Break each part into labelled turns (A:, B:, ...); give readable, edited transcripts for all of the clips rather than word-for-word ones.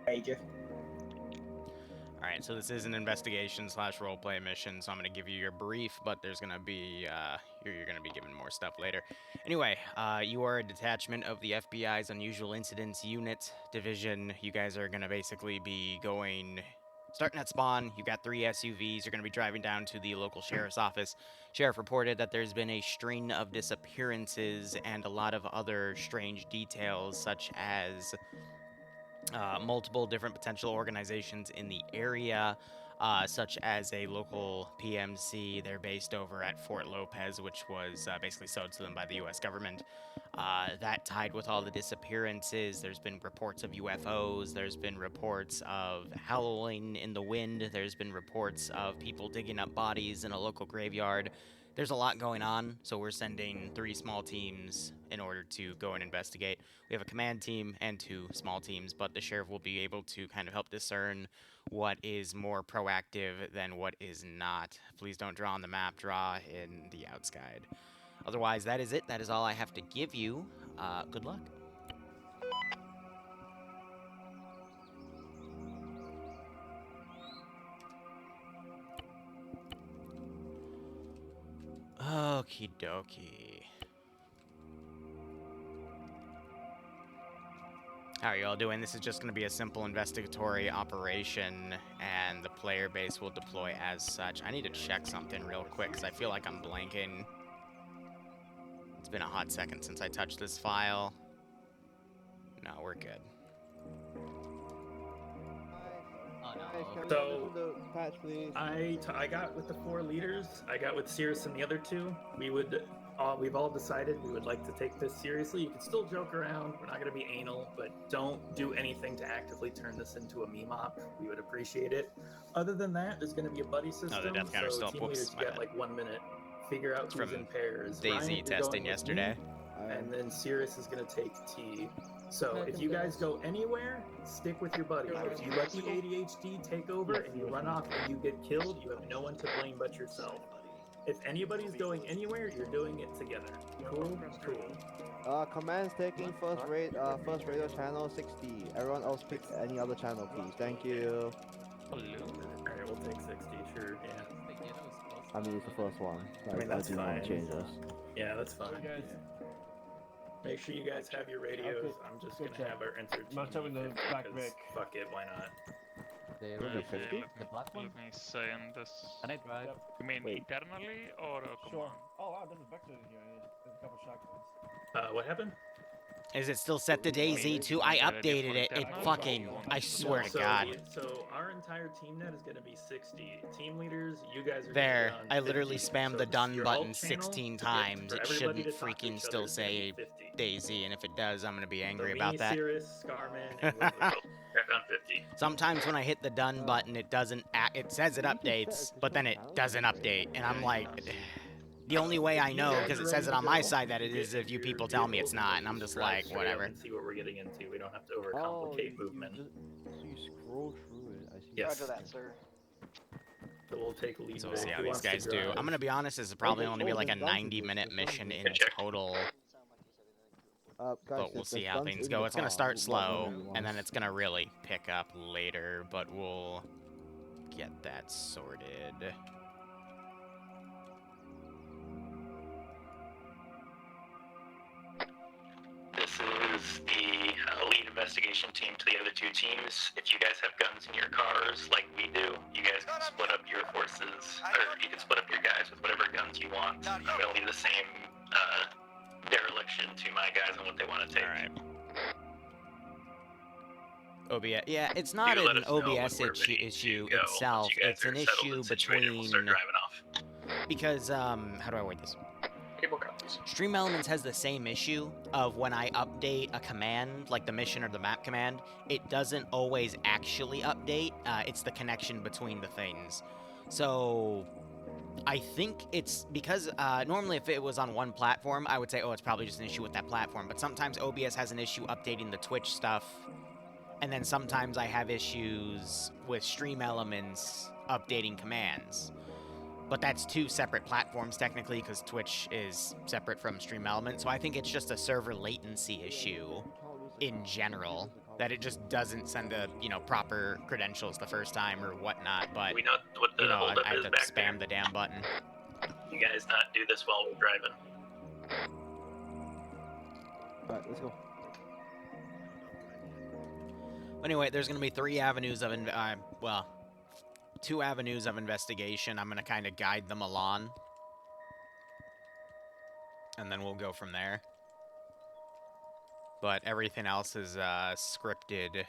A: Major.
B: Alright, so this is an investigation / roleplay mission, so I'm going to give you your brief, but there's going to be, you're going to be given more stuff later. Anyway, you are a detachment of the FBI's Unusual Incidents Unit Division. You guys are going to basically be going, starting at spawn. You got 3 SUVs. You're going to be driving down to the local sheriff's office. Sheriff reported that there's been a string of disappearances and a lot of other strange details, such as multiple different potential organizations in the area, such as a local PMC. They're based over at Fort Lopez, which was basically sold to them by the U.S. government. That tied with all the disappearances. There's been reports of UFOs. There's been reports of howling in the wind. There's been reports of people digging up bodies in a local graveyard. There's a lot going on, so we're sending 3 small teams in order to go and investigate. We have a command team and 2 small teams, but the sheriff will be able to kind of help discern what is more proactive than what is not. Please don't draw on the map, draw in the outs guide. Otherwise, that is it. That is all I have to give you. Good luck. Okie dokie. How are you all doing? This is just going to be a simple investigatory operation, and the player base will deploy as such. I need to check something real quick, because I feel like I'm blanking. It's been a hot second since I touched this file. No, we're good.
C: So, I got with the 4 leaders. I got with Cirrus and the other 2. We've all decided we would like to take this seriously. You can still joke around. We're not going to be anal, but don't do anything to actively turn this into a meme op. We would appreciate it. Other than that, there's going to be a buddy system.
B: the death counter's still up.
C: Team leaders, you get like 1 minute. Figure out who's in pairs.
B: Daisy testing yesterday.
C: And then Cirrus is going to take T. So if you guys go anywhere, stick with your buddy. If you let the ADHD take over and you run off and you get killed, you have no one to blame but yourself. If anybody's going anywhere, you're doing it together. Cool? Cool.
D: Command's taking first radio channel 60. Everyone else pick any other channel, please. Thank you.
C: Alright, we'll take 60, sure, yeah.
D: I mean, it's the first one.
C: I mean, that's
D: do
C: fine.
D: want to change us.
C: Yeah, that's fine. Make sure you guys have your radios. I'm just gonna have our entertainment. Fuck it, why not?
E: The black one? Let me say in this. Can I drive? You mean eternally or a command?
F: Sure. Oh wow, there's a vector in here. There's a couple shotguns.
C: What happened?
B: Is it still set to Daisy too? I updated it. It fucking, I swear to God.
C: So our entire team net is gonna be 60. Team leaders, you guys are
B: there.
C: gonna be on
B: I literally
C: 50.
B: spammed
C: So
B: the done
C: your
B: button
C: alt channel
B: 16
C: to
B: times.
C: for
B: It
C: everybody
B: shouldn't
C: to talk to
B: freaking
C: each
B: still
C: other is gonna
B: say
C: be 50.
B: Daisy, and if it does, I'm gonna be angry
C: So
B: about
C: me,
B: that.
C: Cirrus, Scarman, and back on 50.
B: Sometimes when I hit the done button, it doesn't. It says it updates, but then it doesn't update, and I'm like. The only way I know, because it says it on my side that it is if you people tell me it's not, and I'm just like, whatever.
C: And see what we're getting into. We don't have to overcomplicate movement.
D: So you scroll through it. I see.
C: Yes.
G: Roger that, sir.
C: So we'll take lead.
B: So we'll see how these guys do. I'm gonna be honest, this is probably only be like a 90-minute mission in total. But we'll see how things go. It's gonna start slow, and then it's gonna really pick up later, but we'll get that sorted.
H: This is the lead investigation team to the other 2 teams. If you guys have guns in your cars, like we do, you guys can split up your forces, or you can split up your guys with whatever guns you want. I'm going to leave the same dereliction to my guys on what they want to take.
B: Alright. OBS. Yeah, it's not an OBS issue itself. It's an issue between... Because, how do I word this? Stream Elements has the same issue of when I update a command, like the mission or the map command, it doesn't always actually update. It's the connection between the things. So I think it's because normally if it was on one platform, I would say, oh, it's probably just an issue with that platform. But sometimes OBS has an issue updating the Twitch stuff. And then sometimes I have issues with Stream Elements updating commands. But that's 2 separate platforms, technically, because Twitch is separate from Stream Elements. So I think it's just a server latency issue in general. that it just doesn't send the, proper credentials the first time or whatnot, but,
H: We know what the holdup
B: I have
H: is
B: to
H: back
B: spam
H: there.
B: the damn button.
H: You guys not do this while we're driving.
D: Alright, let's go.
B: Anyway, there's going to be 3 avenues of, 2 avenues of investigation. I'm going to kind of guide them along. And then we'll go from there. But everything else is scripted.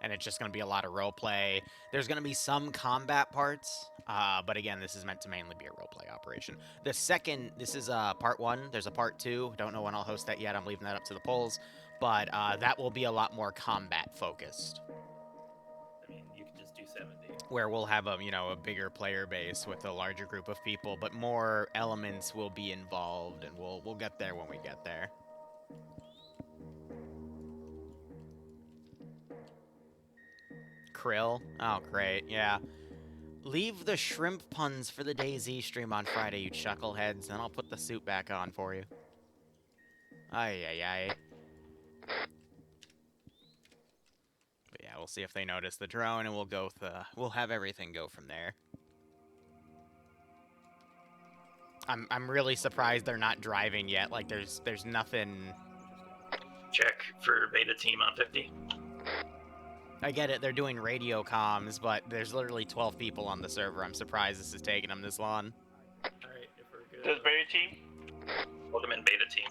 B: And it's just going to be a lot of roleplay. There's going to be some combat parts. But again, this is meant to mainly be a roleplay operation. This is part 1. There's a part 2. Don't know when I'll host that yet. I'm leaving that up to the polls. But that will be a lot more combat focused.
C: I mean, you can just do 70.
B: Where we'll have a bigger player base with a larger group of people, but more elements will be involved, and we'll get there when we get there. Krill? Oh, great, yeah. Leave the shrimp puns for the DayZ stream on Friday, you chuckleheads, and I'll put the suit back on for you. Ay, ay, ay. But yeah, we'll see if they notice the drone, and we'll have everything go from there. I'm really surprised they're not driving yet. Like, there's nothing...
H: Check for beta team on 50.
B: I get it, they're doing radio comms, but there's literally 12 people on the server. I'm surprised this is taking them this long.
C: Alright, if we're good.
H: Does beta team? Welcome in beta team.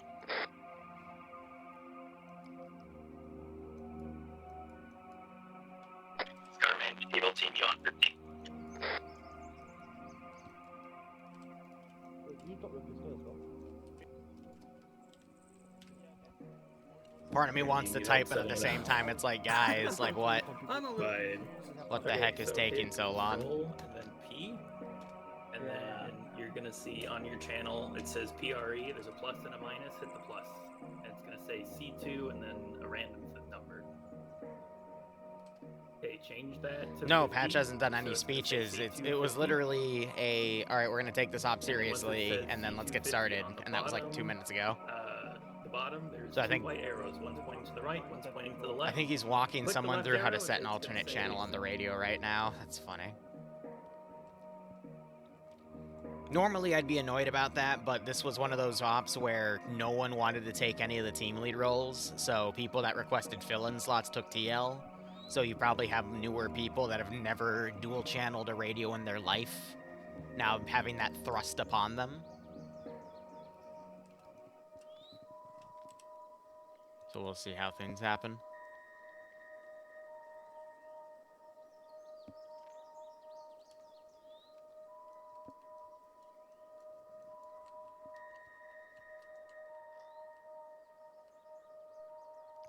H: Scarman, Evil team, you on 50.
B: Part of me wants to type, but at the same time, it's like, guys, like, what? What the heck is taking so long?
C: Control, and then P, and then you're gonna see on your channel it says PRE. There's a plus and a minus. Hit the plus, and it's gonna say C2 and then a random number. Okay, change that to
B: No,
C: 50,
B: Patch hasn't done
C: so
B: any
C: it's gonna say
B: speeches.
C: C2
B: It was
C: 50.
B: literally a, all right, we're gonna take this op seriously,
C: says
B: and then let's get
C: C250
B: started.
C: on the
B: And that was like 2
C: bottom.
B: minutes ago.
C: The bottom, there's
B: So I
C: two
B: think-
C: white arrows. One's pointing to the right, one's pointing to the left.
B: I think he's walking
C: Click the
B: someone
C: left
B: through how to
C: arrow,
B: set an
C: it's gonna
B: alternate
C: say-
B: channel on the radio right now. That's funny. Normally, I'd be annoyed about that, but this was one of those ops where no one wanted to take any of the team lead roles, so people that requested fill-in slots took TL. So you probably have newer people that have never dual-channeled a radio in their life, now having that thrust upon them. So we'll see how things happen.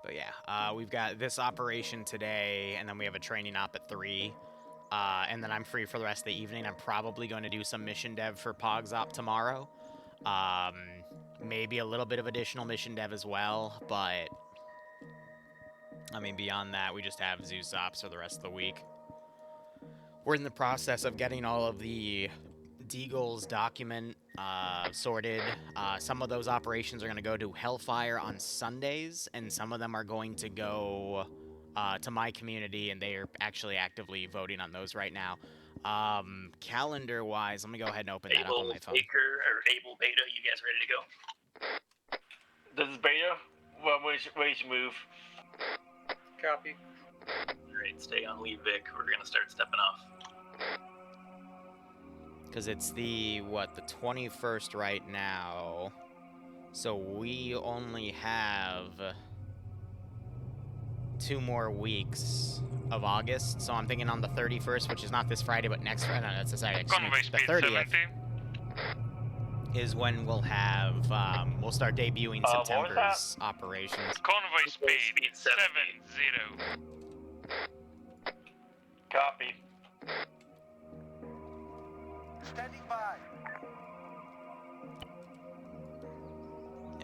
B: But yeah, we've got this operation today, and then we have a training op at 3. And then I'm free for the rest of the evening. I'm probably going to do some mission dev for Pogs op tomorrow. Maybe a little bit of additional mission dev as well, but... I mean, beyond that, we just have Zeus ops for the rest of the week. We're in the process of getting all of the Deagle's document sorted. Some of those operations are going to go to Hellfire on Sundays, and some of them are going to go to my community, and they are actually actively voting on those right now. Calendar-wise, let me go ahead and open that up on my phone.
H: Baker, or Able Beta, you guys ready to go? This is Beta. Well, where's your move? Copy. Alright, stay on leave, Vic. We're gonna start stepping off.
B: Because it's the 21st right now. So we only have 2 more weeks of August. So I'm thinking on the 31st, which is not this Friday, but next Friday. No, that's sorry,
E: Convoy
B: the
E: speed
B: 30th
E: 70.
B: is when we'll have, we'll start debuting
H: what was
B: September's operations.
E: Convoy speed
H: speed
E: 70.
H: Copy.
A: Standing by.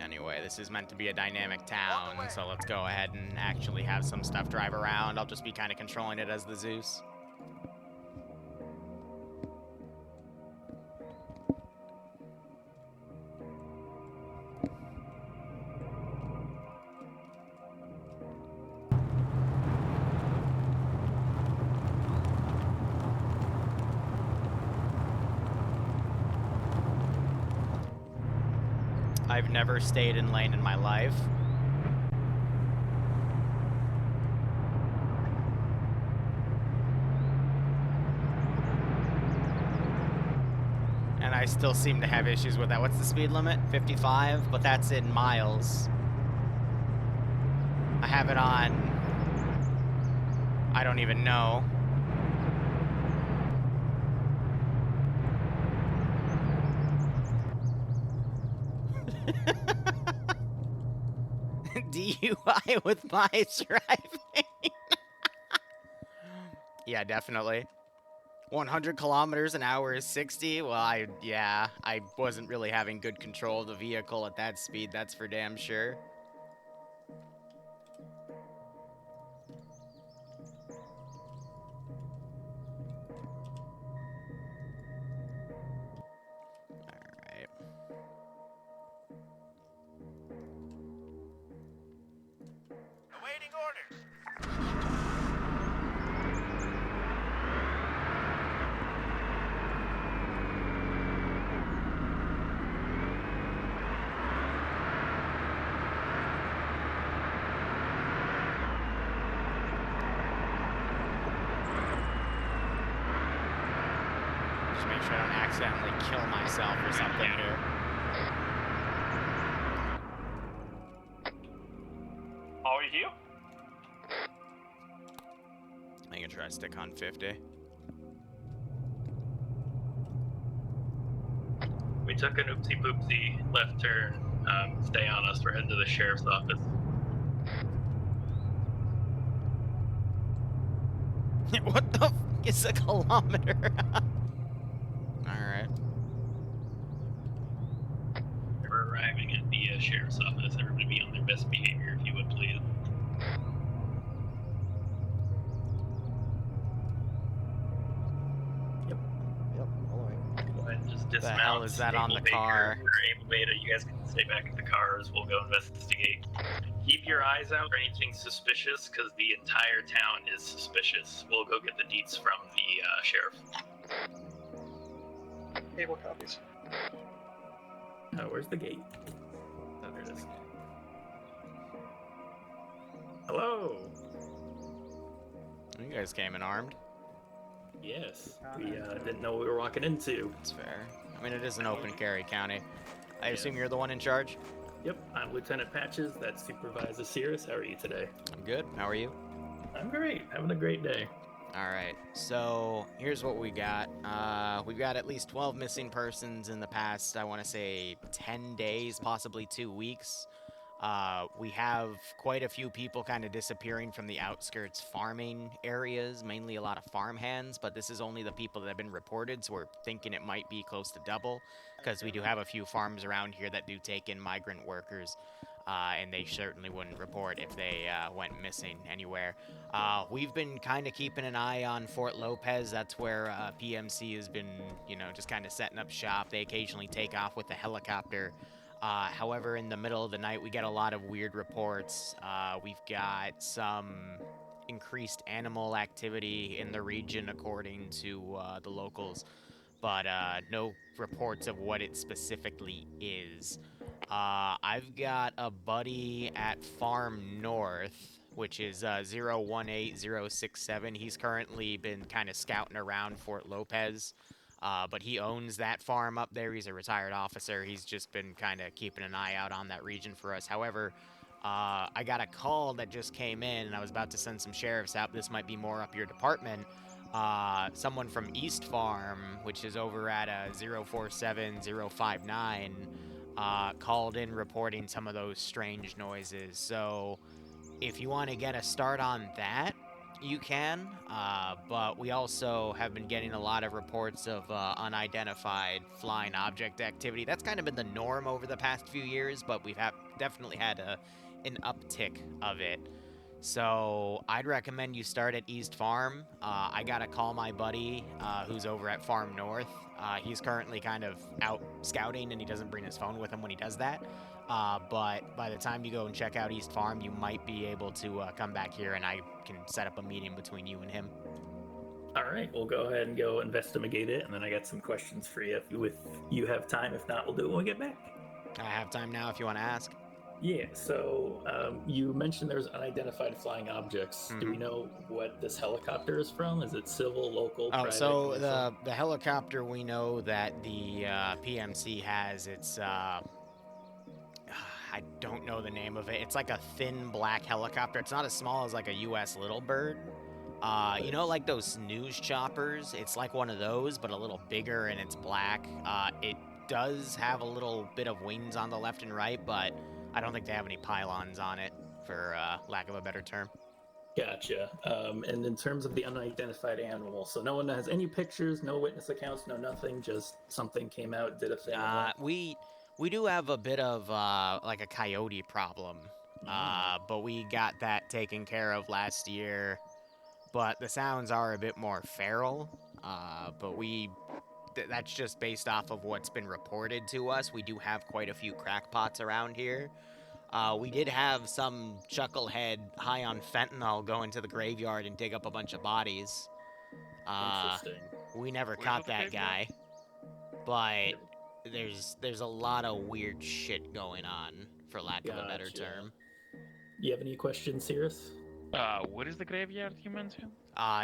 B: Anyway, this is meant to be a dynamic town, so let's go ahead and actually have some stuff drive around. I'll just be kind of controlling it as the Zeus. I've never stayed in lane in my life. And I still seem to have issues with that. What's the speed limit? 55, but that's in miles. I have it on, I don't even know. DUI with my driving. Yeah, definitely. 100 kilometers an hour is 60. Well, I wasn't really having good control of the vehicle at that speed, that's for damn sure. Alright.
A: Awaiting orders.
B: Just make sure I don't accidentally kill myself or something here.
E: Are you here?
B: I can try to stick on 50.
H: We took an oopsie poopsie left turn. Stay on us. We're heading to the sheriff's office.
B: What the f is a kilometer? Alright.
H: We're arriving at the sheriff's office. Everybody be on their best behavior, if you would, please.
D: Yep, all right.
H: Go ahead and just
B: The
H: dismount.
B: hell is that on the
H: Able
B: car?
H: Baker, Able Beta, you guys can stay back at the cars. We'll go investigate. Keep your eyes out for anything suspicious, because the entire town is suspicious. We'll go get the deets from the sheriff.
E: Able copies.
C: Where's the gate? Oh, there it is. Hello.
B: You guys came in armed.
C: Yes. We didn't know what we were walking into.
B: That's fair. I mean, it is an open carry county. I assume you're the one in charge?
C: Yep, I'm Lieutenant Patches. That supervises Cirrus. How are you today?
B: I'm good. How are you?
C: I'm great. Having a great day.
B: Alright, so here's what we got. We've got at least 12 missing persons in the past, I want to say, 10 days, possibly 2 weeks. We have quite a few people kind of disappearing from the outskirts farming areas, mainly a lot of farmhands, but this is only the people that have been reported, so we're thinking it might be close to double, because we do have a few farms around here that do take in migrant workers. And they certainly wouldn't report if they went missing anywhere. We've been kind of keeping an eye on Fort Lopez. That's where PMC has been, just kind of setting up shop. They occasionally take off with a helicopter. However, in the middle of the night, we get a lot of weird reports. We've got some increased animal activity in the region, according to the locals, but no reports of what it specifically is. I've got a buddy at Farm North, which is 018067. He's currently been kind of scouting around Fort Lopez, but he owns that farm up there. He's a retired officer. He's just been kind of keeping an eye out on that region for us. However, I got a call that just came in, and I was about to send some sheriffs out. This might be more up your department. Someone from East Farm, which is over at 047059, called in reporting some of those strange noises. So if you want to get a start on that, you can, but we also have been getting a lot of reports of unidentified flying object activity. That's kind of been the norm over the past few years, but we've definitely had an uptick of it. So I'd recommend you start at East Farm. I gotta call my buddy who's over at Farm North. He's currently kind of out scouting, and he doesn't bring his phone with him when he does that. But by the time you go and check out East Farm, you might be able to come back here, and I can set up a meeting between you and him.
C: All right, we'll go ahead and go investigate it, and then I got some questions for you if you have time. If not, we'll do it when we get back.
B: I have time now if you want to ask.
C: Yeah, so you mentioned there's unidentified flying objects. Do we know what this helicopter is from? Is it civil, local, private?
B: So the helicopter, we know that the PMC has, it's, I don't know the name of it. It's like a thin black helicopter. It's not as small as like a U.S. Little Bird. You know, like those news choppers? It's like one of those, but a little bigger, and it's black. It does have a little bit of wings on the left and right, but I don't think they have any pylons on it, for lack of a better term.
C: Gotcha. And in terms of the unidentified animal, so no one has any pictures, no witness accounts, no nothing, just something came out, did a thing.
B: We do have a bit of like a coyote problem, but we got that taken care of last year. But the sounds are a bit more feral, but that's just based off of what's been reported to us. We do have quite a few crackpots around here. We did have some chucklehead high on fentanyl go into the graveyard and dig up a bunch of bodies.
C: Interesting.
B: We never caught that guy, but there's a lot of weird shit going on, for lack of a better term.
C: You have any questions, Cirrus?
E: What is the graveyard you mentioned?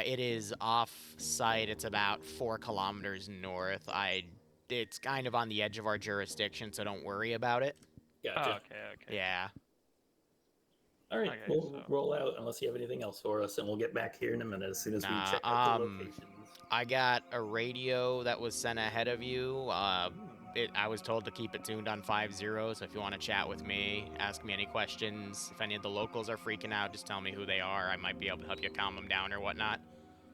B: It is off-site. It's about 4 kilometers north. It's kind of on the edge of our jurisdiction, so don't worry about it.
C: Gotcha.
E: Okay.
B: Yeah.
C: All right, we'll roll out unless you have anything else for us, and we'll get back here in a minute as soon as we check out the locations.
B: I got a radio that was sent ahead of you. I was told to keep it tuned on 50, so if you want to chat with me, ask me any questions. If any of the locals are freaking out, just tell me who they are. I might be able to help you calm them down or whatnot.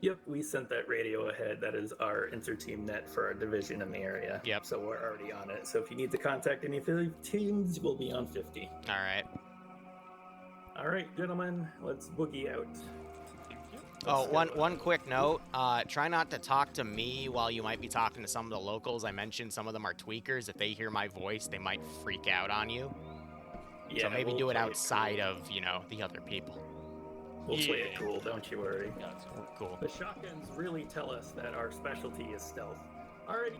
C: Yep, we sent that radio ahead. That is our inter-team net for our division in the area.
B: Yep.
C: So we're already on it. So if you need to contact any of the teams, we'll be on 50.
B: All right.
C: All right, gentlemen, let's boogie out.
B: One quick note. Try not to talk to me while you might be talking to some of the locals. I mentioned some of them are tweakers. If they hear my voice, they might freak out on you. Yeah, so maybe do it outside of, the other people.
C: We'll play it cool, don't you worry.
B: Cool.
C: The shotguns really tell us that our specialty is stealth. Alrighty.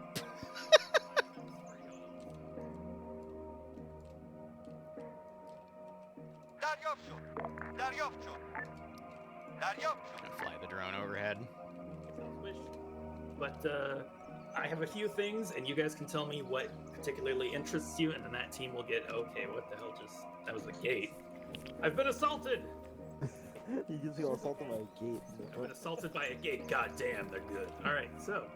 B: Fly the drone overhead.
C: But I have a few things, and you guys can tell me what particularly interests you, and then that team will get, okay, what the hell that was a gate. I've been assaulted!
D: You just got assaulted by a gate.
C: I've been assaulted by a gate. God damn, they're good. Alright, so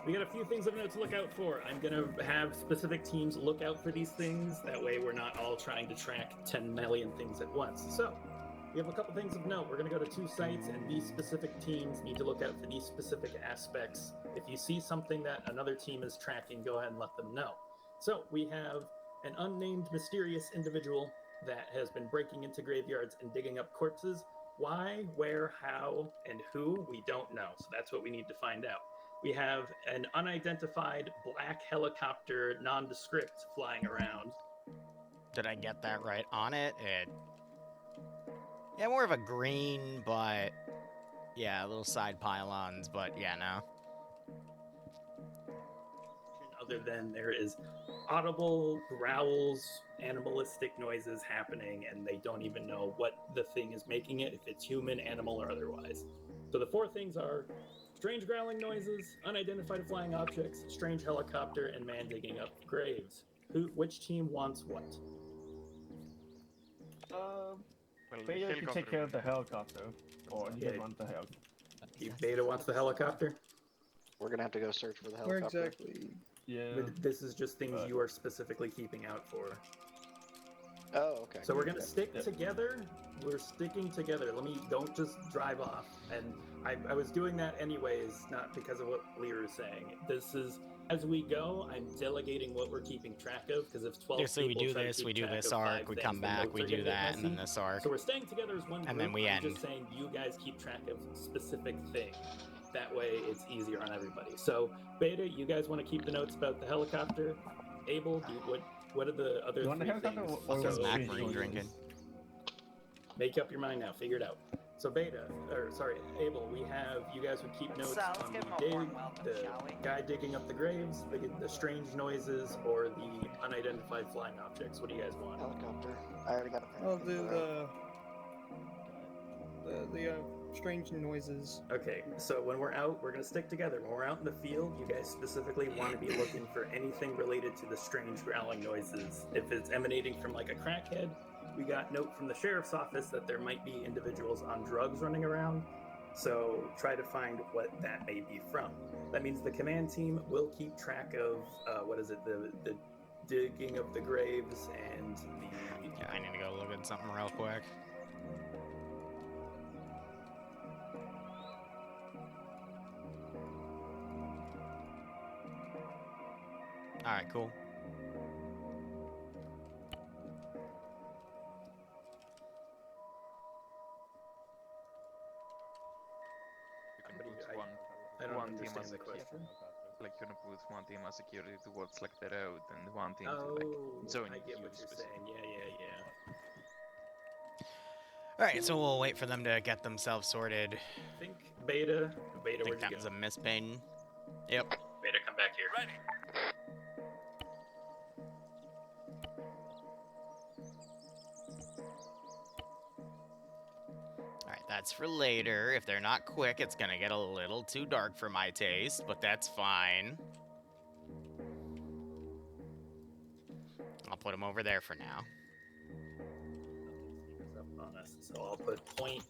C: we got a few things of note to look out for. I'm gonna have specific teams look out for these things. That way we're not all trying to track 10 million things at once. So we have a couple things of note. We're gonna go to 2 sites, and these specific teams need to look out for these specific aspects. If you see something that another team is tracking, go ahead and let them know. So we have an unnamed mysterious individual that has been breaking into graveyards and digging up corpses. Why, where, how, and who, we don't know. So that's what we need to find out. We have an unidentified black helicopter, nondescript, flying around.
B: Did I get that right on it? Yeah, more of a green, but yeah, little side pylons, but yeah, no.
C: Other than there is audible growls, animalistic noises happening, and they don't even know what the thing is making it, if it's human, animal, or otherwise. So the 4 things are strange growling noises, unidentified flying objects, strange helicopter, and man digging up graves. Which team wants what?
F: Beta can take care of the helicopter, or you can run the helicopter.
C: Beta wants the helicopter?
G: We're gonna have to go search for the helicopter.
D: Where exactly?
F: Yeah.
C: But this is just things you are specifically keeping out for.
G: Oh, okay.
C: So we're gonna stick together. We're sticking together. Don't just drive off. And I was doing that anyways, not because of what Liru is saying. This is, as we go, I'm delegating what we're keeping track of, because if 12
B: so we do this, we do this arc, we come back, we do that, and then this arc.
C: So we're staying together as one group.
B: And then we end.
C: I'm just saying you guys keep track of specific things. That way it's easier on everybody. So Beta, you guys want to keep the notes about the helicopter? Abel, what are the other 3 things?
B: What's this Mac drinking?
C: Make up your mind now. Figure it out. So Beta, or sorry, Abel, we have, you guys would keep notes on the dig, the guy digging up the graves, the strange noises, or the unidentified flying objects. What do you guys want?
G: Helicopter. I already got a
I: I'll do the strange noises.
C: Okay, so when we're out, we're gonna stick together. When we're out in the field, you guys specifically want to be looking for anything related to the strange growling noises. If it's emanating from like a crackhead, we got note from the sheriff's office that there might be individuals on drugs running around. So try to find what that may be from. That means the command team will keep track of the digging of the graves and the.
B: Yeah, I need to go look at something real quick. Alright, cool.
C: I don't
E: one team
C: understand
E: as
C: the question.
E: Like you're gonna put one team as security towards like the road and one team to
C: Oh,
E: like zone
C: I get
E: you
C: what you're
E: specifically.
C: saying. Yeah.
B: Alright, so we'll wait for them to get themselves sorted.
C: I think Beta,
B: I
C: where'd
B: think
C: you
B: that
C: go?
B: was a misping. Yep.
C: Beta, come back here.
A: Ready.
B: Alright, that's for later. If they're not quick, it's gonna get a little too dark for my taste, but that's fine. I'll put them over there for now.
C: Up on us, so I'll put Point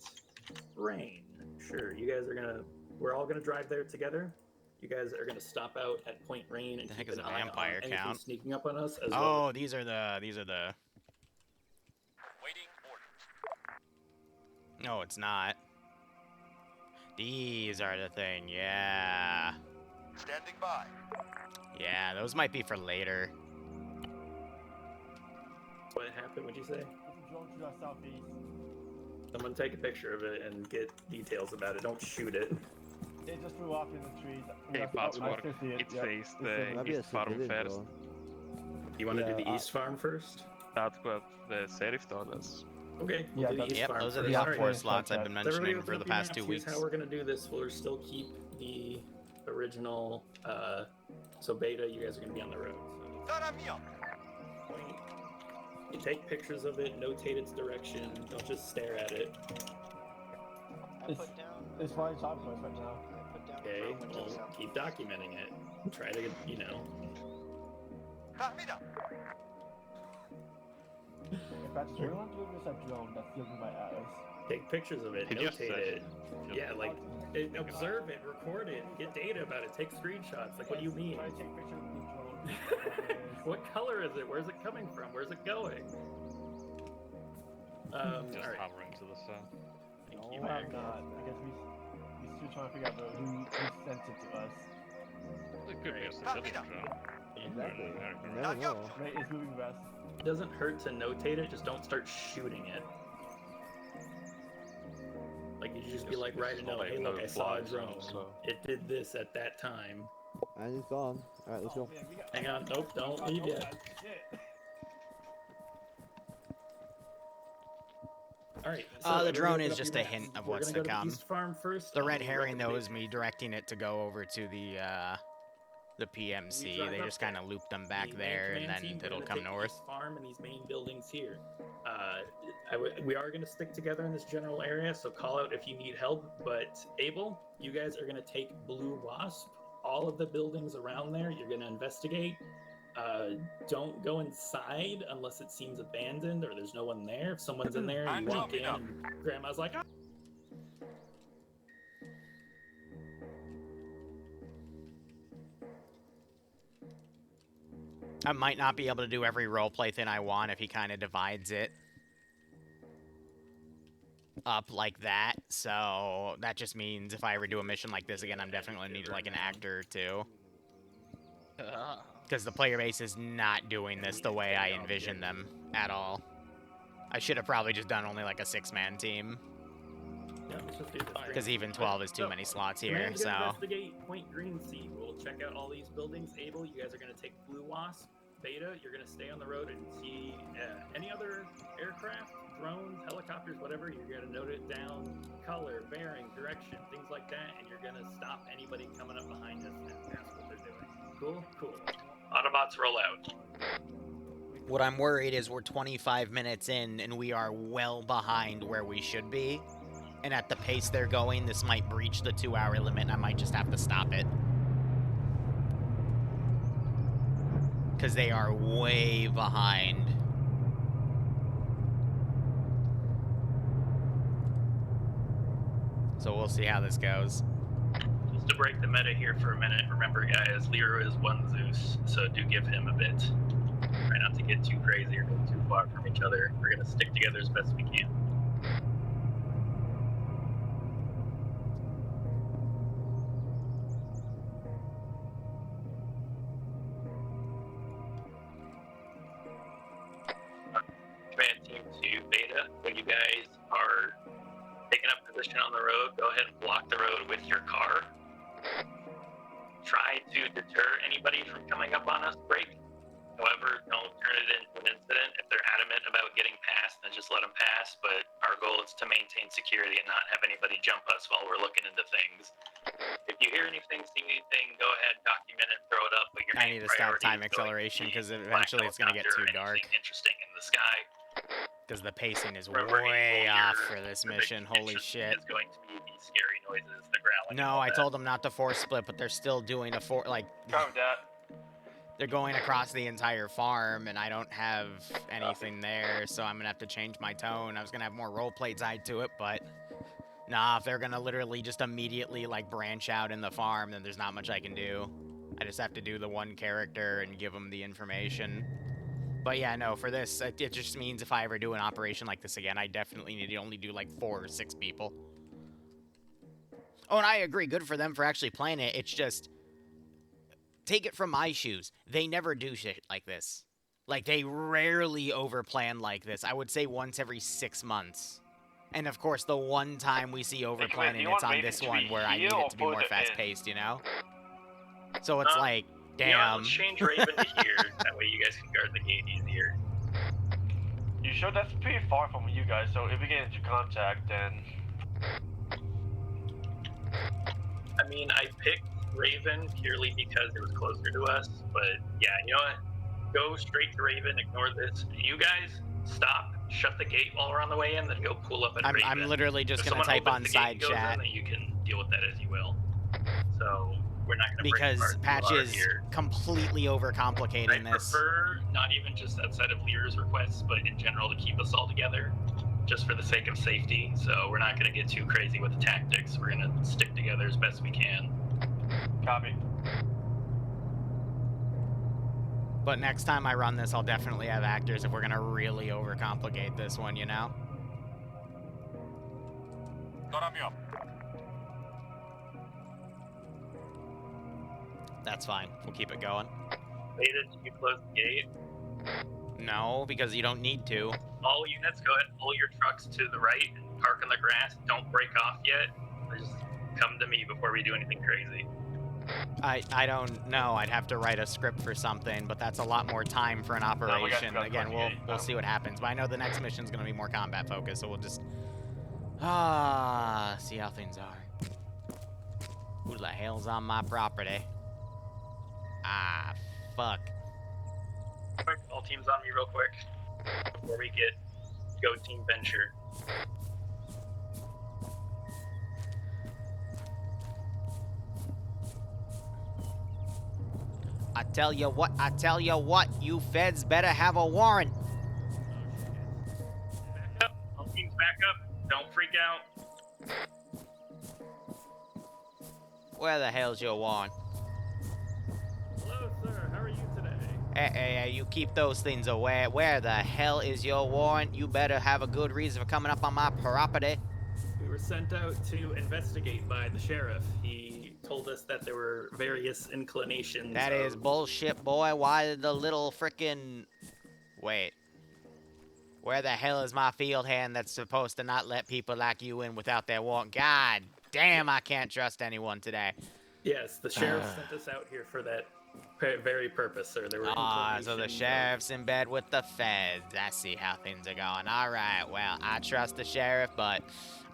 C: Rain. Sure, you guys are gonna. We're all gonna drive there together. You guys are gonna stop out at Point Rain and
B: The heck
C: keep
B: is
C: an
B: a
C: eye
B: vampire
C: on anything
B: count?
C: sneaking up on us. As
B: Oh,
C: well.
B: these are the
A: Waiting orders.
B: No, it's not. These are the thing, yeah.
A: Standing by.
B: Yeah, those might be for later.
C: What happened? What'd you say?
F: There's a drone to our southeast.
C: Someone take a picture of it and get details about it. Don't shoot it.
F: It just flew off in the trees.
E: Okay, fast
F: I
E: work.
F: still see it.
E: It
F: Yep.
E: says
D: Maybe
E: the
D: a
E: east farm
D: civilian
E: first.
D: drone.
C: You want to
D: Yeah,
C: do the East Farm first?
E: That's what the sheriff told us.
C: Okay.
F: Yeah,
C: do the
F: that's-
C: East
B: Yep,
C: Farm
B: those are
C: first.
B: the
C: All right.
B: op 4
F: yeah,
B: slots I've been
C: So everybody
B: mentioning
C: open
B: for
C: up
B: the
C: your
B: past
C: maps.
B: 2
C: Here's
B: weeks.
C: how we're gonna do this. We'll still keep the original. So Beta, you guys are gonna be on the road.
A: Sarà mio.
C: So point. You take pictures of it, notate its direction. Don't just stare at it.
F: It's flying time for us right now.
C: Okay. Well, keep documenting it. Try to,
A: Rápido.
F: In fact, we want to do this a drone that's looking right at us.
C: take pictures of it,
E: Did you
C: notate
E: say-
C: it. Yeah, like observe it, record it, get data about it, take screenshots. Like, what do you mean?
F: Try to take pictures of the drone.
C: What color is it? Where's it coming from? Where's it going?
J: Just
C: Alright.
J: hovering to the south.
C: Thank
F: No,
C: you,
F: I'm
C: Mac.
F: not. Because we're still trying to figure out who sent it to us.
J: It could be a civilian drone.
D: Exactly. You
A: Now
D: never
A: go.
D: know.
F: Wait, it's moving west.
C: It doesn't hurt to notate it, just don't start shooting it. Like, you just be like, write a note, hey, look, I saw a drone. It did this at that time.
D: And it's gone. Alright, let's go.
F: Man, we got-
C: Hang on, nope, don't leave yet.
F: Shit.
C: Alright.
B: The drone is just a hint of what's to
C: We're gonna go
B: come.
C: to East Farm first.
B: The
C: I'll
B: red
C: do
B: herring, though, is
C: recommendation.
B: me directing it to go over to the PMC.
C: drive
B: They
C: up
B: just
C: there.
B: kind of loop them back
C: The main
B: there, and
C: command
B: then
C: team, we're
B: it'll
C: gonna
B: come
C: take the
B: north.
C: East Farm and these main buildings here. We are going to stick together in this general area, so call out if you need help. But Abel, you guys are going to take Blue Wasp. All of the buildings around there, you're going to investigate. Don't go inside unless it seems abandoned or there's no one there. If someone's in there, you
A: I'm
C: walk in,
A: jumping up.
C: and Grandma's like, "Ah."
B: I might not be able to do every roleplay thing I want if he kind of divides it up like that. So that just means if I ever do a mission like this again, I'm definitely going to need like an actor or two. Because the player base is not doing this the way I envisioned them at all. I should have probably just done only like a 6-man team.
C: Yeah, let's just do this.
B: Because even 12 is too many slots here,
C: Command's gonna
B: so...
C: investigate Point Green Sea. We'll check out all these buildings. Abel, you guys are going to take Blue Wasp. Beta, you're going to stay on the road and see any other aircraft, drones, helicopters, whatever. You're going to note it down, color, bearing, direction, things like that, and you're going to stop anybody coming up behind us and ask what they're doing. Cool? Cool. Autobots, roll out.
B: What I'm worried is we're 25 minutes in and we are well behind where we should be. And at the pace they're going, this might breach the 2-hour limit and I might just have to stop it. Because they are way behind. So we'll see how this goes.
C: Just to break the meta here for a minute, remember guys, Liru is one Zeus, so do give him a bit. Try not to get too crazy or go too far from each other. We're going to stick together as best we can. Command team to Beta, when you guys are taking up position on the road, go ahead and block the road with your car. Try to deter anybody from coming up on us, brake. However, don't turn it into an incident. If they're adamant about getting past, then just let them pass. But our goal is to maintain security and not have anybody jump us while we're looking into things. If you hear anything, see anything, go ahead, document it, throw it up. But your
B: I need to stop time acceleration because eventually it's going to get too dark.
C: Interesting in the sky.
B: Because the pacing is way off for this mission. Holy shit.
C: It's going to be these scary noises, the growling.
B: No, I told them not to force split, but they're still doing a they're going across the entire farm, and I don't have anything there, so I'm gonna have to change my tone. I was gonna have more roleplay tied to it, but nah, if they're gonna literally just immediately like branch out in the farm, then there's not much I can do. I just have to do the one character and give them the information. But yeah, no, for this, it just means if I ever do an operation like this again, I definitely need to only do like 4 or 6 people. Oh, and I agree, good for them for actually playing it. It's just, take it from my shoes. They never do shit like this. Like, they rarely overplan like this. I would say once every 6 months. And of course, the one time we see overplanning, it's on this one where I need it to be more fast-paced, you know? So it's like, damn.
C: Yeah, let's change Raven to here. That way you guys can guard the gate easier.
F: You sure that's pretty far from you guys, so if we get into contact, then...
C: I mean, I picked Raven purely because it was closer to us, but yeah, you know what? Go straight to Raven, ignore this. You guys, stop, shut the gate while we're on the way in, then go pull up at Raven.
B: I'm literally just going to type on side chat.
C: In, you can deal with that as you will. So, we're not going to
B: because Patch is completely overcomplicating this.
C: I prefer not even just outside of Liru's requests, but in general to keep us all together, just for the sake of safety. So we're not going to get too crazy with the tactics. We're going to stick together as best we can.
F: Copy.
B: But next time I run this, I'll definitely have actors if we're going to really overcomplicate this one, you know? That's fine. We'll keep it going.
C: Beta, did you close the gate?
B: No, because you don't need to.
C: All units, go ahead and pull your trucks to the right and park on the grass. Don't break off yet. Just come to me before we do anything crazy.
B: I don't know. I'd have to write a script for something, but that's a lot more time for an operation. Again, we'll see what happens. But I know the next mission's going to be more combat focused, so we'll just see how things are. Who the hell's on my property? Ah, fuck.
C: All teams on me real quick before we go team venture.
B: I tell you what, you feds better have a warrant.
C: Back up. All teams back up. Don't freak out.
B: Where the hell's your warrant?
C: Hello, sir. How are you today?
B: Hey, you keep those things away. Where the hell is your warrant? You better have a good reason for coming up on my property.
C: We were sent out to investigate by the sheriff. He told us that there were various inclinations.
B: That is bullshit, boy. Why did the little frickin'... Wait. Where the hell is my field hand that's supposed to not let people like you in without their warrant? God damn, I can't trust anyone today.
C: Yes, the sheriff sent us out here for that very purpose, sir. There were
B: So the sheriff's in bed with the feds. I see how things are going. All right, well, I trust the sheriff, but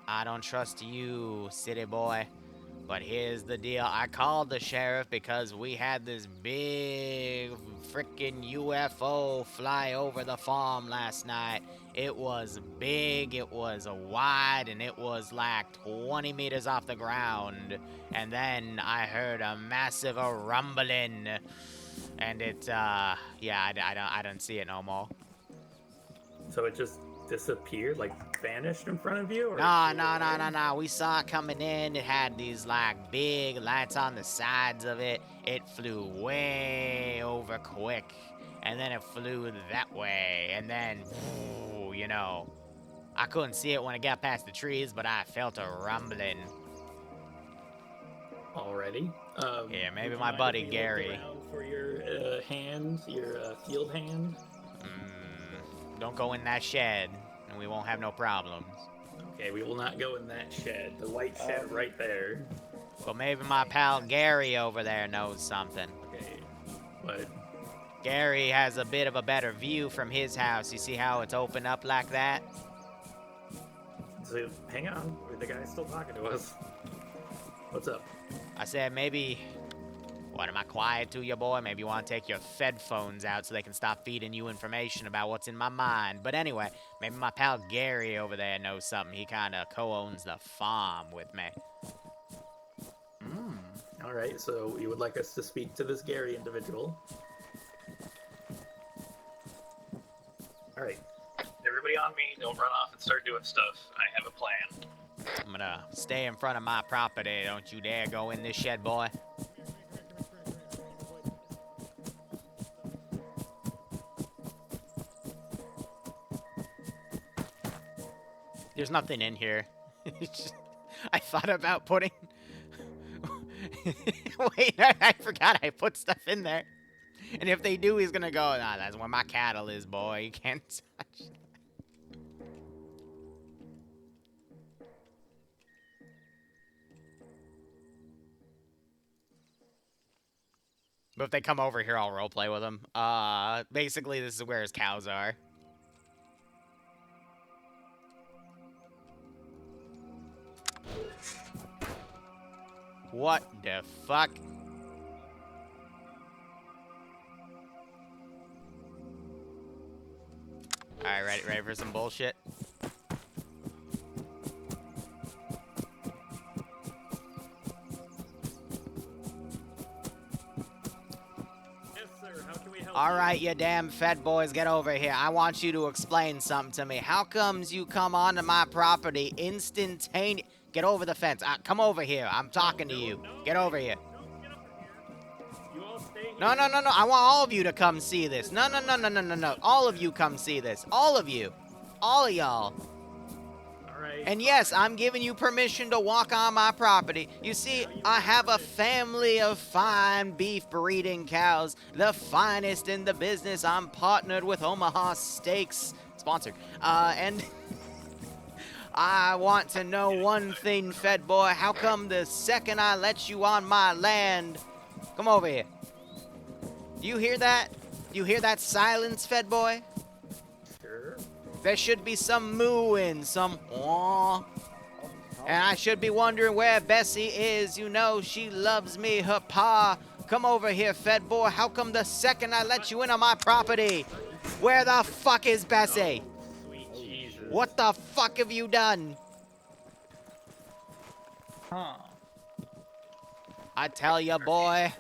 B: I don't trust you, city boy. But here's the deal. I called the sheriff because we had this big freaking UFO fly over the farm last night. It was big, it was wide, and it was like 20 meters off the ground. And then I heard a massive rumbling. And it, yeah, I don't see it no more.
C: So it just disappeared, like vanished in front of you? Or
B: No. We saw it coming in. It had these like big lights on the sides of it. It flew way over quick. And then it flew that way. And then, you know, I couldn't see it when it got past the trees, but I felt a rumbling.
C: Already?
B: Yeah, maybe my buddy Gary.
C: For your hand, your field hand.
B: Don't go in that shed, and we won't have no problems.
C: Okay, we will not go in that shed. The white shed right there.
B: But maybe my pal Gary over there knows something.
C: Okay, what?
B: Gary has a bit of a better view from his house. You see how it's open up like that?
C: So, hang on. The guy's still talking to us. What's up?
B: I said maybe... What, am I quiet to you, boy? Maybe you want to take your Fed phones out so they can stop feeding you information about what's in my mind. But anyway, maybe my pal Gary over there knows something. He kind of co-owns the farm with me.
C: All right, so you would like us to speak to this Gary individual. All right. Everybody on me, don't run off and start doing stuff. I have a plan.
B: I'm gonna stay in front of my property. Don't you dare go in this shed, boy. There's nothing in here. I thought about putting... Wait, I forgot I put stuff in there. And if they do, he's gonna go, nah, that's where my cattle is, boy. You can't touch that. But if they come over here, I'll roleplay with them. Basically, this is where his cows are. What the fuck? Alright, ready for some bullshit? Alright, you damn Fed boys, get over here. I want you to explain something to me. How comes you come onto my property instantaneously? Get over the fence. Come over here. I'm talking to you. Get over here. No. I want all of you to come see this. No. All of you come see this. All of you. All of y'all. And yes, I'm giving you permission to walk on my property. You see, I have a family of fine beef breeding cows, the finest in the business. I'm partnered with Omaha Steaks, sponsored. And I want to know one thing, Fed boy. How come the second I let you on my land... Come over here. Do you hear that? Do you hear that silence, Fed boy?
C: Sure.
B: There should be some mooing, some wah. And I should be wondering where Bessie is. You know, she loves me, her pa. Come over here, Fed boy. How come the second I let you in on my property? Where the fuck is Bessie? What the fuck have you done? I tell you, boy.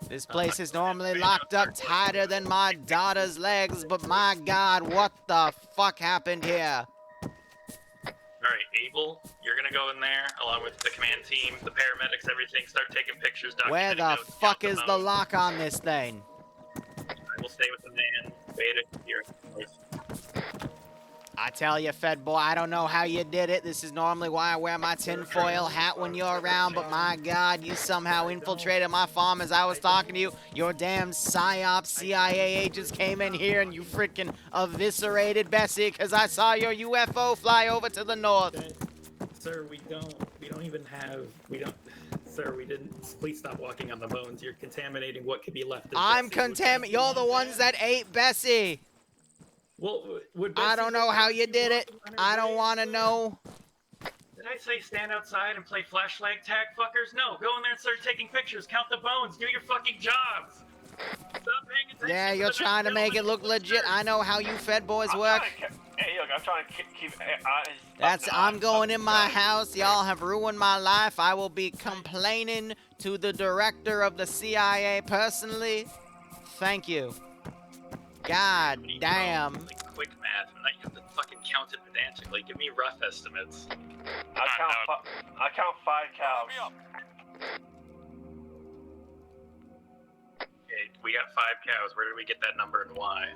B: This place is normally locked up tighter than my daughter's legs, but my God, what the fuck happened here?
C: Alright, Abel, you're gonna go in there, along with the command team, the paramedics, everything, start taking pictures,
B: Where the fuck is the lock on this thing?
C: I will stay with the man. Beta here.
B: I tell you, Fed boy, I don't know how you did it. This is normally why I wear my tinfoil hat when you're around, but my God, you somehow infiltrated my farm as I was talking to you. Your damn PSYOP CIA agents came in here and you freaking eviscerated Bessie because I saw your UFO fly over to the north.
C: Sir, we don't even have, sir, we didn't, please stop walking on the bones. You're contaminating what could be left of
B: I'm
C: Bessie.
B: contaminated. You're the ones that ate Bessie.
C: Well, would
B: I
C: Bessie
B: don't know
C: really
B: how
C: want
B: you did it.
C: walking on her
B: I don't
C: grave,
B: want to
C: sir?
B: know.
C: Did I say stand outside and play flashlight tag, fuckers? No, go in there and start taking pictures, count the bones, do your fucking jobs. Stop paying attention.
B: Yeah,
C: to
B: you're
C: the
B: trying to make it look legit. I know how you Fed boys work.
F: Hey, look, I'm trying to keep eyes.
B: I'm going in my house. Y'all have ruined my life. I will be complaining to the director of the CIA personally. Thank you. God damn.
C: Like quick math, and I have to fucking count it pedantically. Give me rough estimates.
F: I count 5 cows.
C: Okay, we got 5 cows. Where did we get that number and why?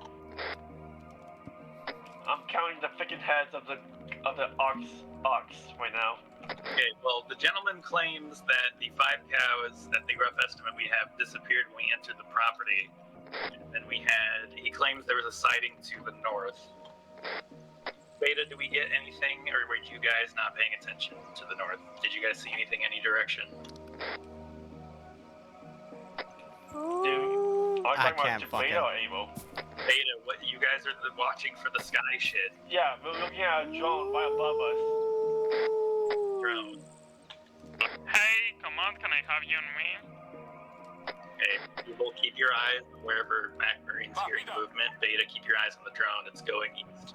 F: I'm counting the freaking heads of the ox right now.
C: Okay, well, the gentleman claims that the 5 cows, that the rough estimate we have, disappeared when we entered the property. And then he claims there was a sighting to the north. Beta, do we get anything, or were you guys not paying attention to the north? Did you guys see anything any direction?
F: Dude,
B: I can't fucking.
F: Beta or Able?
C: Beta, what, you guys are watching for the sky shit.
F: Yeah, we're looking at a drone right above us.
C: Drone.
E: Hey, come on, can I have you on me?
C: Okay, people keep your eyes wherever Mac Marine's hearing movement. Beta, keep your eyes on the drone. It's going east.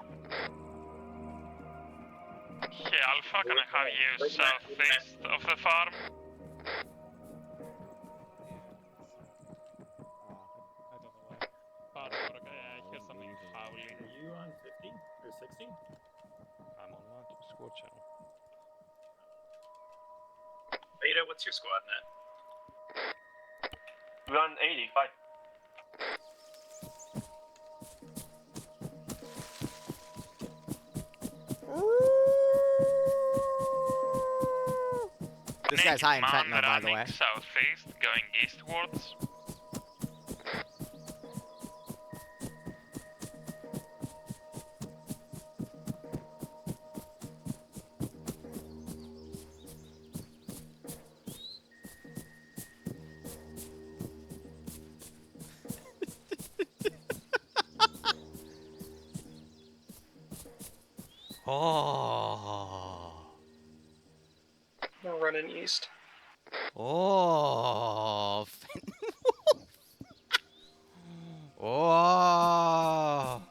E: Hey, Alpha, can I have you southeast of the farm?
J: I hear something howling.
C: Are you on 50 or 60?
J: I'm on my squad channel.
C: Beta, what's your squad net?
F: We're on 80, bye.
B: This guy's high in fentanyl, by the way.
E: Southeast, going eastwards.
B: Oh.
I: We're running east.
B: Oh. Oh.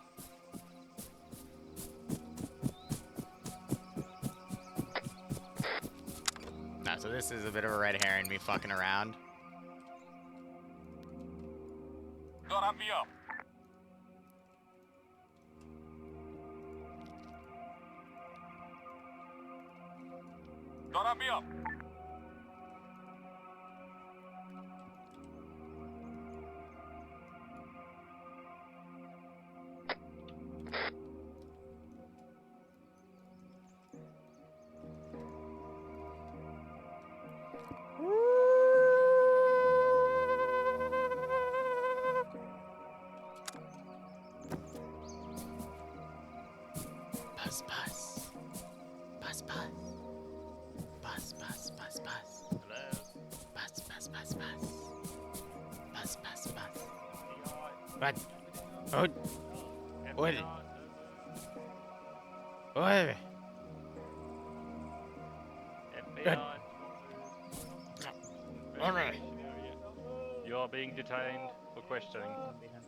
B: Nah, so this is a bit of a red herring, me fucking around.
A: Gonna be up. Gonna be up.
B: Buzz, buzz. Buzz, buzz. Buzz, buzz, buzz, buzz.
J: Hello?
B: Buzz, buzz, buzz, buzz. Buzz, buzz, buzz. What? Oh. What? What? Alright.
J: You are being detained for questioning.
F: Hands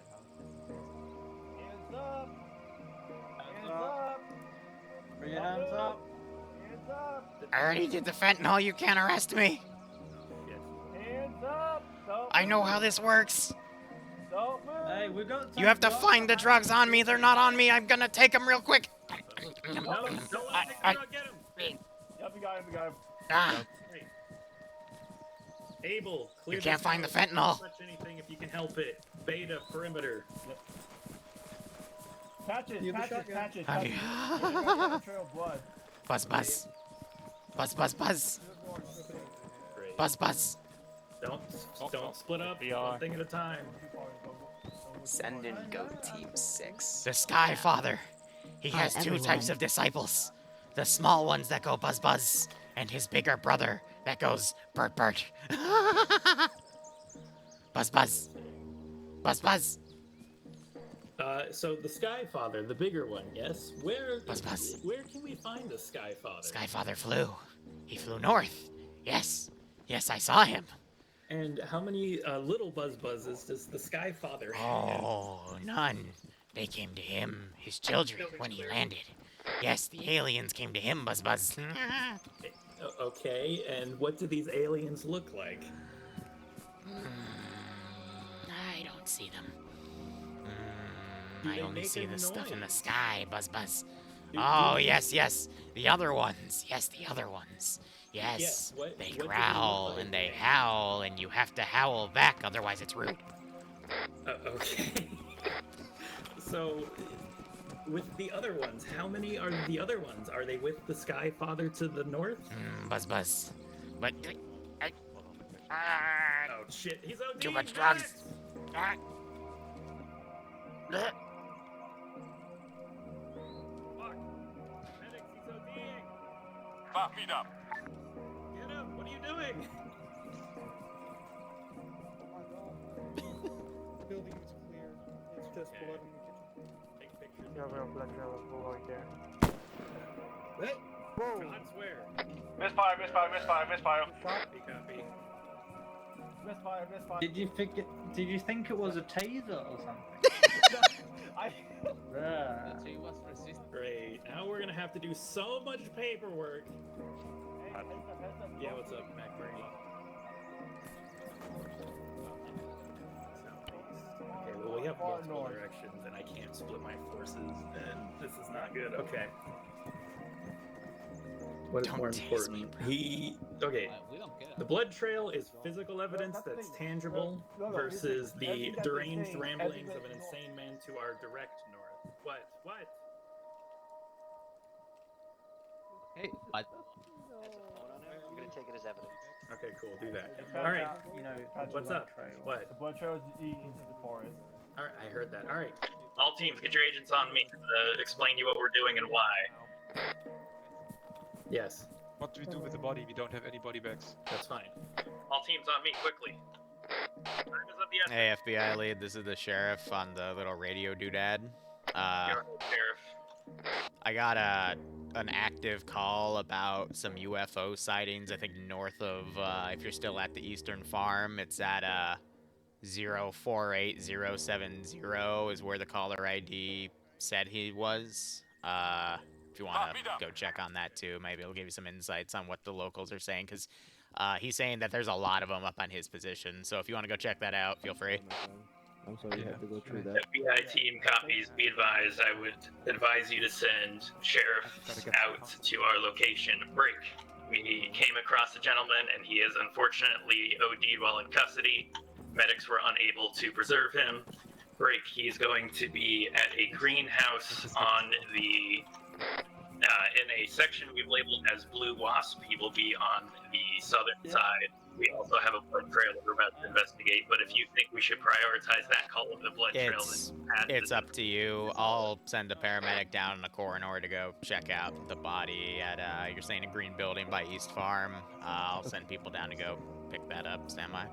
F: up! Hands up!
D: Bring your hands up.
F: Hands up!
B: I already did the fentanyl, you can't arrest me.
F: Hands up! Don't
B: I know how this works.
F: Don't move!
D: Hey, we got.
B: You have to find the drugs on me, they're not on me, I'm gonna take them real quick.
C: No, don't let him take the drug, get him!
F: Yep, we got him, we got him.
B: Ah,
C: Hey. Abel, clear
B: you can't
C: this
B: find the
C: house.
B: fentanyl.
C: Don't touch anything if you can help it. Beta, perimeter.
F: Patches,
I: You have a
F: patches,
I: shotgun.
F: patches,
B: Have
F: patches.
B: you-
F: Trail of blood.
B: Buzz, buzz. Buzz, buzz, buzz.
C: Great.
B: Buzz, buzz.
C: Don't split up.
J: VR.
C: One thing at a time.
K: Send in Goat Team 6.
B: The Sky Father. He has two types of disciples. The small ones that go Buzz Buzz, and his bigger brother that goes Bert Bert. Buzz Buzz. Buzz Buzz.
C: So the Sky Father, the bigger one, yes? Where
B: Buzz.
C: Where can we find the Sky Father?
B: Sky Father flew. He flew north. Yes. Yes, I saw him.
C: And how many little Buzz Buzzes does the Sky Father have?
B: Oh, none. They came to him, his children, when he landed. Yes, the aliens came to him, Buzz Buzz.
C: Okay, and what do these aliens look like?
B: I don't see them. I only see the stuff in the sky, Buzz Buzz. Oh, yes, yes. The other ones. Yes, the other ones. Yes. They growl and they howl, and you have to howl back, otherwise it's rude.
C: Okay. So, with the other ones, how many are the other ones? Are they with the Sky Father to the north?
B: Buzz Buzz. But...
C: oh shit, he's OD!
B: Too much drugs!
C: Fuck! Medics, he's ODing!
A: 5 feet up.
C: Get him! What are you doing?
L: The building is clear. It's just blood in the kitchen.
C: Take pictures.
F: Yeah, we have blood trail right there.
C: What? Whoa! Shots where?
J: Misfire, misfire, misfire, misfire.
C: Copy.
F: Misfire.
M: Did you think it was a taser or something?
C: Great. Now we're gonna have to do so much paperwork. Yeah, what's up, Mac? Where are you? Okay, well we have multiple directions, and I can't split my forces, and this is not good. Okay. What is more important? Okay. The blood trail is physical evidence that's tangible versus the deranged ramblings of an insane man to our direct north. What? What?
K: Hey, what?
G: I'm gonna take it as evidence.
C: Okay, cool. Do that. All right. What's up? What?
F: The blood trail is into the forest.
C: All right, I heard that. All right.
H: All teams, get your agents on me to explain to you what we're doing and why.
C: Yes.
N: What do we do with the body? We don't have any body bags.
C: That's fine.
H: All teams on me, quickly. Time is of the essence.
B: Hey, FBI lead, this is the sheriff on the little radio doodad.
H: Sheriff.
B: I got an active call about some UFO sightings, I think north of, if you're still at the Eastern Farm, it's at 048070 is where the caller ID said he was. If you want to go check on that too, maybe it'll give you some insights on what the locals are saying, because he's saying that there's a lot of them up on his position. So if you want to go check that out, feel free.
D: I'm sorry you have to go through that.
H: FBI team copies. Be advised, I would advise you to send sheriff out to our location. Break. We came across a gentleman, and he is unfortunately OD'd while in custody. Medics were unable to preserve him. Break. He's going to be at a greenhouse on the in a section we've labeled as Blue Wasp. He will be on the southern side. We also have a blood trail that we're about to investigate, but if you think we should prioritize that call of the blood trail,
B: It's up to you. I'll send a paramedic down in the coroner to go check out the body at, you're saying a green building by East Farm. I'll send people down to go pick that up. Stand by.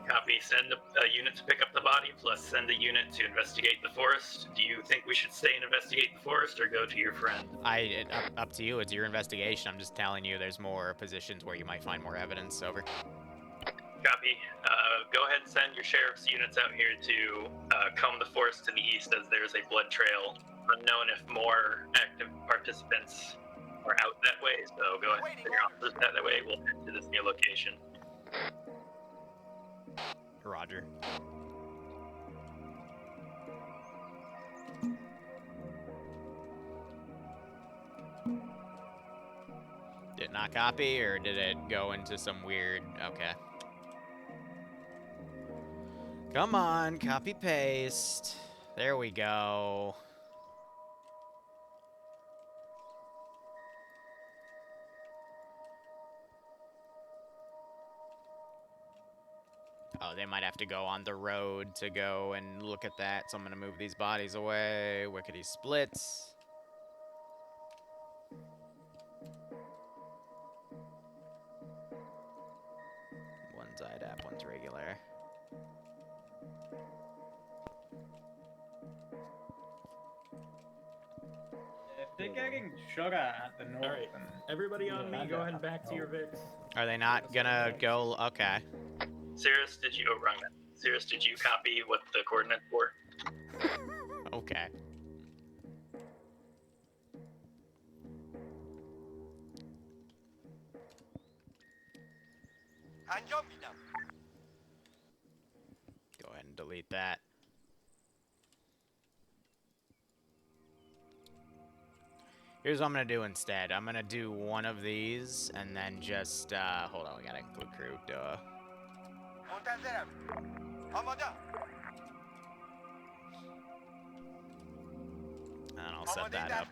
H: Copy. Send a unit to pick up the body, plus send a unit to investigate the forest. Do you think we should stay and investigate the forest, or go to your friend?
B: Up to you. It's your investigation. I'm just telling you there's more positions where you might find more evidence. Over.
H: Copy. Go ahead and send your sheriff's units out here to comb the forest to the east, as there's a blood trail. Unknown if more active participants are out that way, so go ahead and send your officers that way. We'll head to this new location.
B: Roger. Did it not copy, or did it go into some weird... Okay. Come on, copy paste. There we go. Oh, they might have to go on the road to go and look at that, so I'm gonna move these bodies away. Wickety splits. one's IDAP, one's regular.
M: If they're getting shot at the north,
C: Alright, everybody on me, go ahead and back to your Vix.
B: Are they not gonna go? Okay.
H: Cirrus, did you? Oh, wrong man. Cirrus, did you copy what the coordinates were?
B: Okay. Go ahead and delete that. Here's what I'm gonna do instead. I'm gonna do one of these and then just hold on, we gotta include crew, duh. And I'll set that up.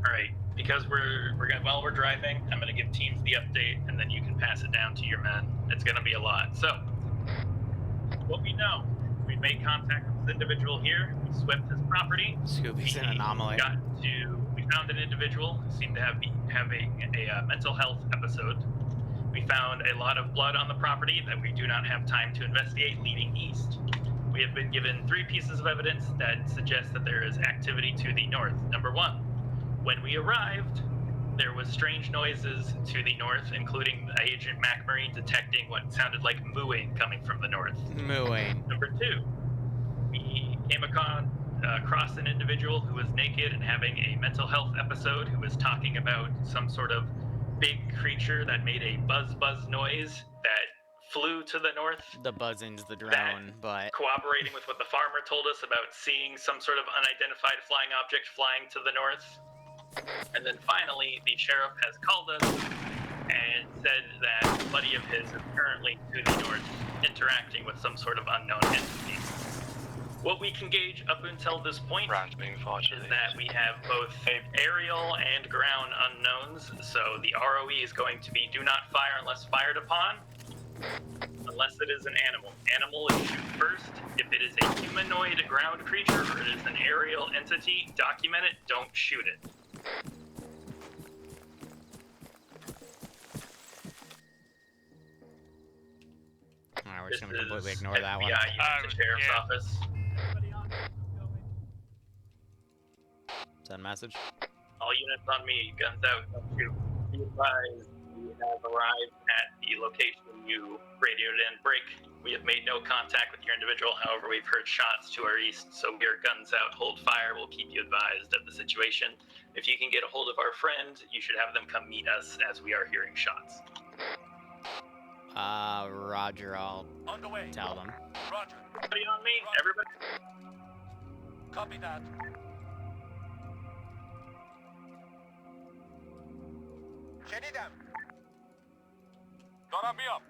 H: Alright, because while we're driving, I'm gonna give teams the update and then you can pass it down to your men. It's gonna be a lot. So, what we know, we made contact with this individual here, we swept his property.
B: Scooby's an anomaly.
H: We found an individual who seemed to have having a mental health episode. We found a lot of blood on the property that we do not have time to investigate leading east. We have been given 3 pieces of evidence that suggest that there is activity to the north. Number 1, when we arrived, there was strange noises to the north, including Agent MacMarine detecting what sounded like mooing coming from the north.
B: Mooing.
H: Number 2, we came across an individual who was naked and having a mental health episode, who was talking about some sort of big creature that made a buzz noise that flew to the north.
B: The buzzing's the drone, but
H: cooperating with what the farmer told us about seeing some sort of unidentified flying object flying to the north. And then finally, the sheriff has called us and said that a buddy of his is currently to the north interacting with some sort of unknown entity. What we can gauge up until this point is that we have both aerial and ground unknowns, so the ROE is going to be do not fire unless fired upon, unless it is an animal. Animal is shoot first. If it is a humanoid ground creature or it is an aerial entity, document it, don't shoot it.
B: Alright, we're just gonna completely ignore that one.
H: FBI unit to sheriff's office.
B: Send message.
H: All units on me, guns out, don't shoot. Be advised, we have arrived at the location you radioed in. Break. We have made no contact with your individual, however, we've heard shots to our east, so we are guns out, hold fire, we'll keep you advised of the situation. If you can get a hold of our friend, you should have them come meet us as we are hearing shots.
B: Roger, I'll
A: On the way.
B: tell them.
A: Roger.
H: Everybody on me, everybody.
A: Copy that.
J: Şenidem.
A: Donamıyor.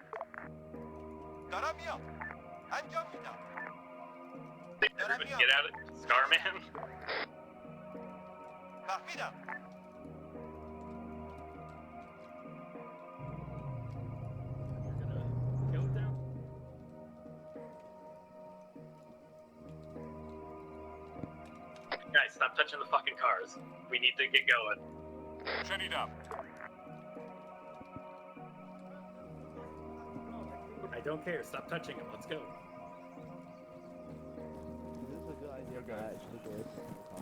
J: Donamıyor. Anlamıyor.
H: Everybody get out of Scarman.
J: Mahvida.
C: Go down.
H: Guys, stop touching the fucking cars. We need to get going.
A: Şenidem.
C: I don't care. Stop touching him. Let's go.
D: This is a good idea, guys. Actually, good.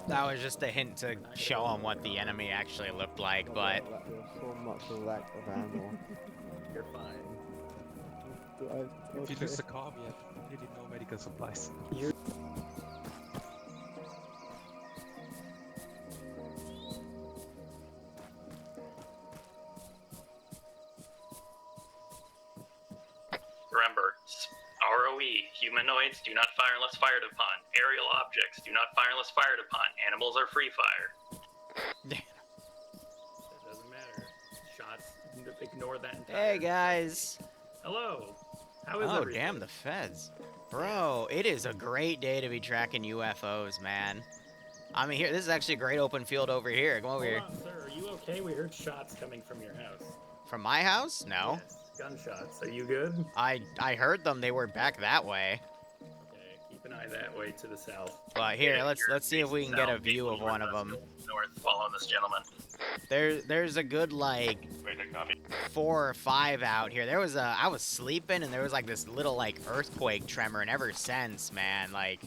B: That was just a hint to show them what the enemy actually looked like, but
D: There's so much lack of ammo.
C: You're fine.
N: If you lose the car, we have really no medical supplies.
H: Remember, ROE, humanoids do not fire unless fired upon. Aerial objects do not fire unless fired upon. Animals are free fire.
C: It doesn't matter. Shots, ignore that entire...
B: Hey, guys.
C: Hello. How is
B: Oh,
C: everything?
B: damn, the feds. Bro, it is a great day to be tracking UFOs, man. I mean, here, this is actually a great open field over here. Come over here.
C: Hold on, sir. Are you okay? We heard shots coming from your house.
B: From my house? No.
C: Yes, gunshots. Are you good?
B: I heard them. They were back that way.
C: Okay, keep an eye that way to the south.
B: But here, let's see if we can get a view of one of them.
H: North, following this gentleman.
B: There's a good, like, 4 or 5 out here. I was sleeping, and there was, like, this little, like, earthquake tremor, and ever since, man, like,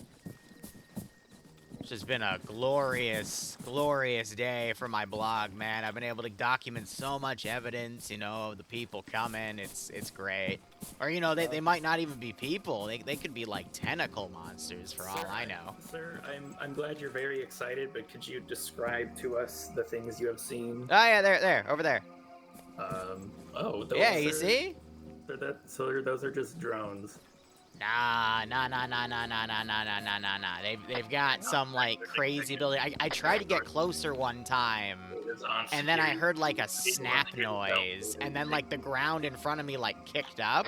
B: it's just been a glorious, glorious day for my blog, man. I've been able to document so much evidence, you know, of the people coming. It's great. Or, you know, they might not even be people. They could be, like, tentacle monsters, for all I know.
C: Sir, I'm glad you're very excited, but could you describe to us the things you have seen?
B: Oh, yeah, there, over there.
C: Oh, those
B: Yeah, you see?
C: So those are just drones.
B: Nah. They've got some, like, crazy building. I tried to get closer one time, and then I heard, like, a snap noise, and then, like, the ground in front of me, like, kicked up,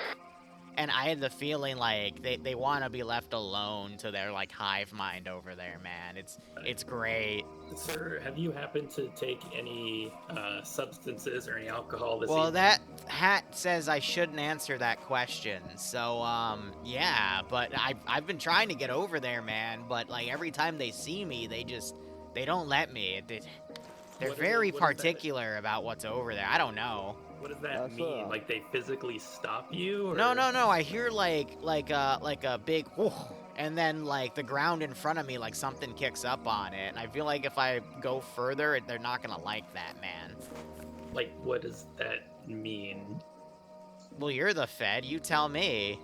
B: and I had the feeling, like, they want to be left alone to their, like, hive mind over there, man. It's great.
C: Sir, have you happened to take any substances or any alcohol this
B: Well,
C: evening?
B: that hat says I shouldn't answer that question, so, yeah, but I've been trying to get over there, man, but, like, every time they see me, they don't let me. They're very particular about what's over there. I don't know.
C: What does that mean? Like, they physically stop you? Or...
B: No, I hear, like a big whoosh, and then, like, the ground in front of me, like, something kicks up on it, and I feel like if I go further, they're not gonna like that, man.
C: Like, what does that mean?
B: Well, you're the Fed. You tell me.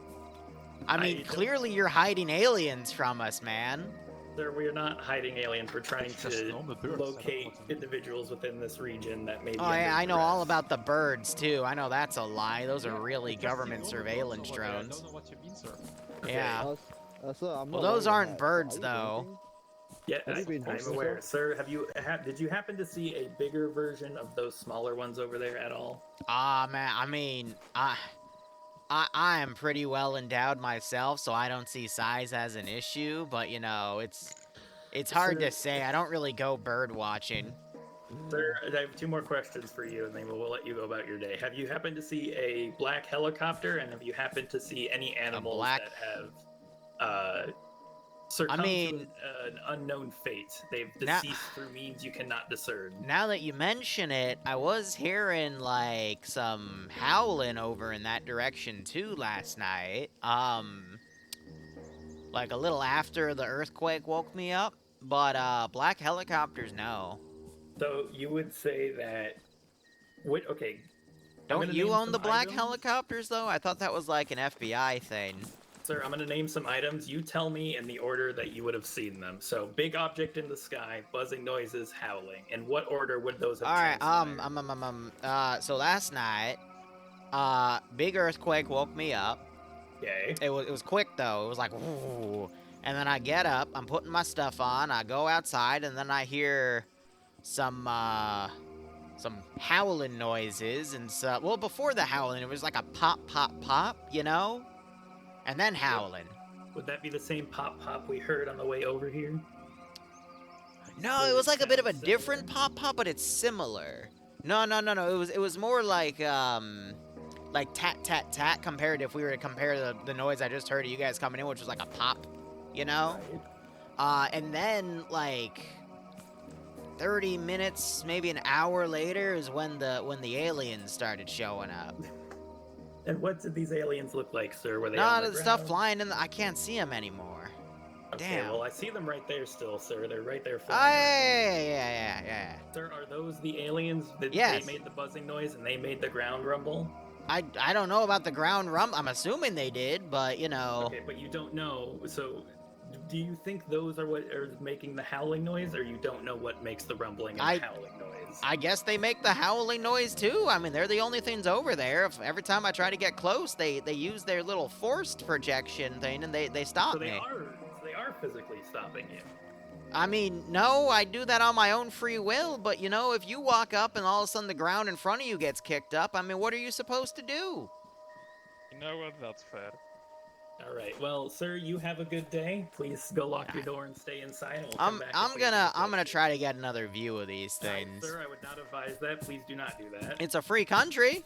B: I mean, clearly you're hiding aliens from us, man.
C: Sir, we are not hiding aliens. We're trying to locate individuals within this region that may be
B: Oh, yeah, I know all about the birds, too. I know that's a lie. Those are really government surveillance drones. Yeah. Well, those aren't birds, though.
C: Yeah, I'm aware. Sir, did you happen to see a bigger version of those smaller ones over there at all?
B: Man, I mean, I am pretty well endowed myself, so I don't see size as an issue, but, you know, it's hard to say. I don't really go bird watching.
C: Sir, I have 2 more questions for you, and then we'll let you go about your day. Have you happened to see a black helicopter, and have you happened to see any animals that have succumbed to an unknown fate? They've deceased through means you cannot discern.
B: Now that you mention it, I was hearing, like, some howling over in that direction, too, last night. Like, a little after the earthquake woke me up. But, black helicopters, no.
C: So, you would say that... okay.
B: Don't you own the black helicopters, though? I thought that was, like, an FBI thing.
C: Sir, I'm going to name some items. You tell me in the order that you would have seen them. So, big object in the sky, buzzing noises, howling. In what order would those have
B: transpired? So last night, big earthquake woke me up.
C: Okay.
B: It was quick, though. It was like, whoo. And then I get up, I'm putting my stuff on, I go outside, and then I hear some howling noises, and so, well, before the howling, it was like a pop, pop, pop, you know? And then howling.
C: Would that be the same pop pop we heard on the way over here?
B: No, it was like a bit of a different pop pop, but it's similar. No. It was more like tat tat tat compared if we were to compare the noise I just heard of you guys coming in, which was like a pop, you know? And then like 30 minutes, maybe an hour later is when the aliens started showing up.
C: And what did these aliens look like, sir? Were they
B: no,
C: on the
B: the
C: ground?
B: stuff flying in I can't see them anymore.
C: Okay,
B: Damn.
C: well, I see them right there still, sir. They're right there.
B: Oh, yeah.
C: Sir, are those the aliens that
B: Yes.
C: they made the buzzing noise and they made the ground rumble?
B: I don't know about the ground rumble. I'm assuming they did, but, you know.
C: Okay, but you don't know. So, do you think those are what are making the howling noise, or you don't know what makes the rumbling and the howling noise?
B: I guess they make the howling noise, too. I mean, they're the only things over there. Every time I try to get close, they use their little forced projection thing, and they stop me.
C: So they are physically stopping you.
B: I mean, no, I do that on my own free will, but you know, if you walk up and all of a sudden the ground in front of you gets kicked up, I mean, what are you supposed to do?
E: You know what? That's fair.
C: All right. Well, sir, you have a good day. Please go lock your door and stay inside. And we'll come back
B: I'm gonna try to get another view of these things.
C: Sir, I would not advise that. Please do not do that.
B: It's a free country.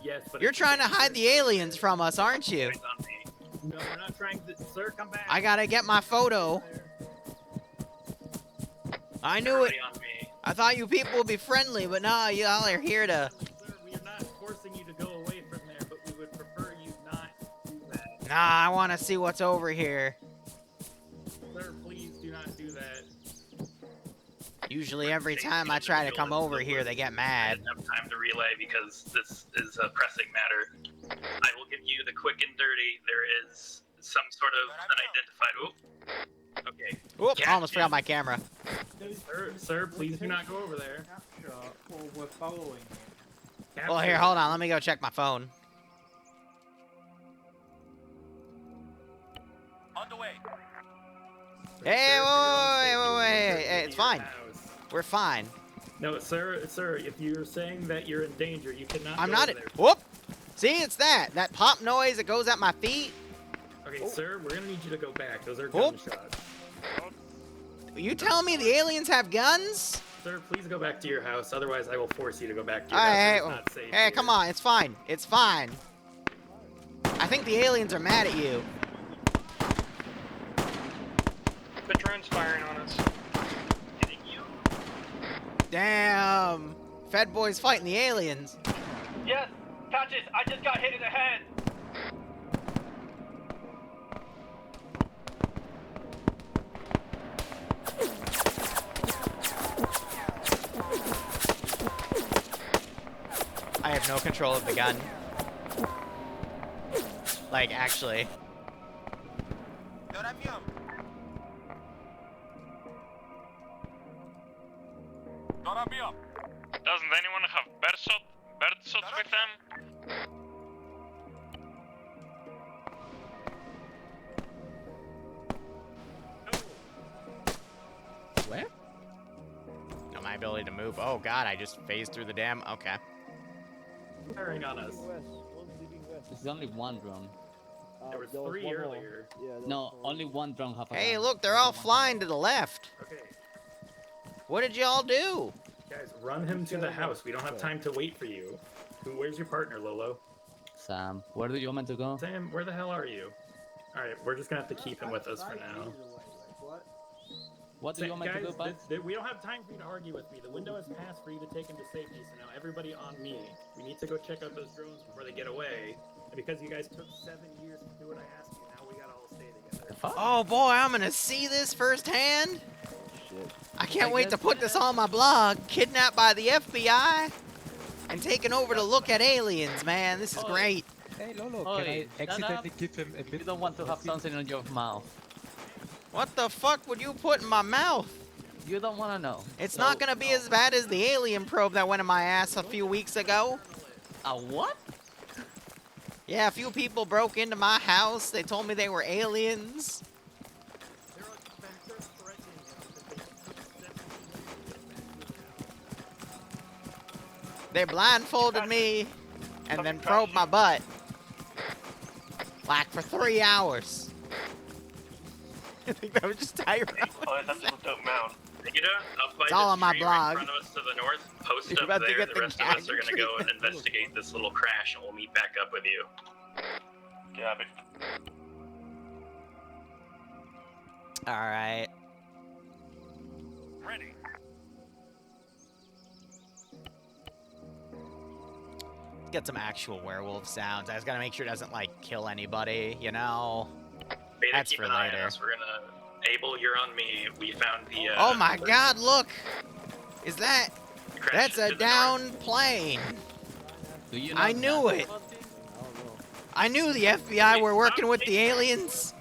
C: Yes, but
B: you're trying to hide the aliens from us, aren't you?
C: No, we're not trying to. Sir, come back.
B: I gotta get my photo. I knew it. I thought you people would be friendly, but now y'all are here to.
C: Sir, we are not forcing you to go away from there, but we would prefer you not do that.
B: Nah, I want to see what's over here.
C: Sir, please do not do that.
B: Usually every time I try to come over here, they get
H: I
B: mad.
H: didn't have time to relay because this is a pressing matter. I will give you the quick and dirty. There is some sort of unidentified. Oop. Okay.
B: Whoop, I almost forgot my camera.
C: Sir, please do not go over there.
M: We're following.
B: Well, here, hold on. Let me go check my phone.
J: On the way.
B: Hey, wait. Hey, it's fine. We're fine.
C: No, sir, if you're saying that you're in danger, you cannot
B: I'm
C: go
B: not.
C: over there.
B: Whoop. See, it's that pop noise that goes at my feet.
C: Okay, sir, we're gonna need you to go back. Those are
B: Whoop.
C: gunshots.
B: You telling me the aliens have guns?
C: Sir, please go back to your house. Otherwise, I will force you to go back to your
B: Hey,
C: house. It's not safe
B: hey,
C: here.
B: come on. It's fine. It's fine. I think the aliens are mad at you.
I: The drone's firing on us.
H: Hitting you.
B: Damn. Fed boy's fighting the aliens.
M: Yes, Patches, I just got hit in the head.
B: I have no control of the gun. Like, actually.
E: Doesn't anyone have bird shots with them?
K: Where?
B: No, my ability to move. Oh god, I just phased through the dam. Okay.
C: Firing on us.
K: There's only one drone.
C: There was 3 earlier.
K: No, only one drone have a
B: Hey,
K: gun.
B: look, they're all flying to the left.
C: Okay,
B: What did y'all do?
C: guys, run him to the house. We don't have time to wait for you. Where's your partner, Lolo?
K: Sam, where do you want me to go?
C: Sam, where the hell are you? Alright, we're just gonna have to keep him with us for now.
K: What do you want me to do, bud?
C: We don't have time for you to argue with me. The window has passed for you to take him to safety, so now everybody on me. We need to go check out those drones before they get away. And because you guys took 7 years to do what I asked you, now we gotta all stay together.
B: Oh boy, I'm gonna see this firsthand. I can't wait to put this on my blog. Kidnapped by the FBI and taken over to look at aliens, man. This is great.
N: Hey Lolo,
K: Oi,
N: can I
K: shut
N: accidentally
K: up.
N: give him a bit?
K: You don't want to have something in your mouth.
B: What the fuck would you put in my mouth?
K: You don't want to know.
B: It's not gonna be as bad as the alien probe that went in my ass a few weeks ago.
K: A what?
B: Yeah, a few people broke into my house. They told me they were aliens. They blindfolded me and then probed my butt. Like for 3 hours. I think that was just Tyrone.
H: Oh, that's a dope mound. Nikita, up by
B: It's all
H: this
B: on my
H: tree
B: blog.
H: right in front of us to the north. Post
B: You're
H: up
B: about to
H: there.
B: get
H: The
B: the
H: rest of us are
B: gag
H: gonna go and
B: treatment.
H: investigate this little crash, and we'll meet back up with you. Copy.
B: Alright.
A: Ready.
B: Get some actual werewolf sounds. I just gotta make sure it doesn't, like, kill anybody, you know?
H: Beta,
B: That's
H: keep
B: for
H: an eye on
B: later.
H: us. We're gonna... Abel, you're on me. We found the,
B: Oh my god, look! Is that...
H: crash
B: That's a
H: to the
B: down plane!
K: Do you
B: I
K: know
B: knew it! I knew the FBI were working with the aliens!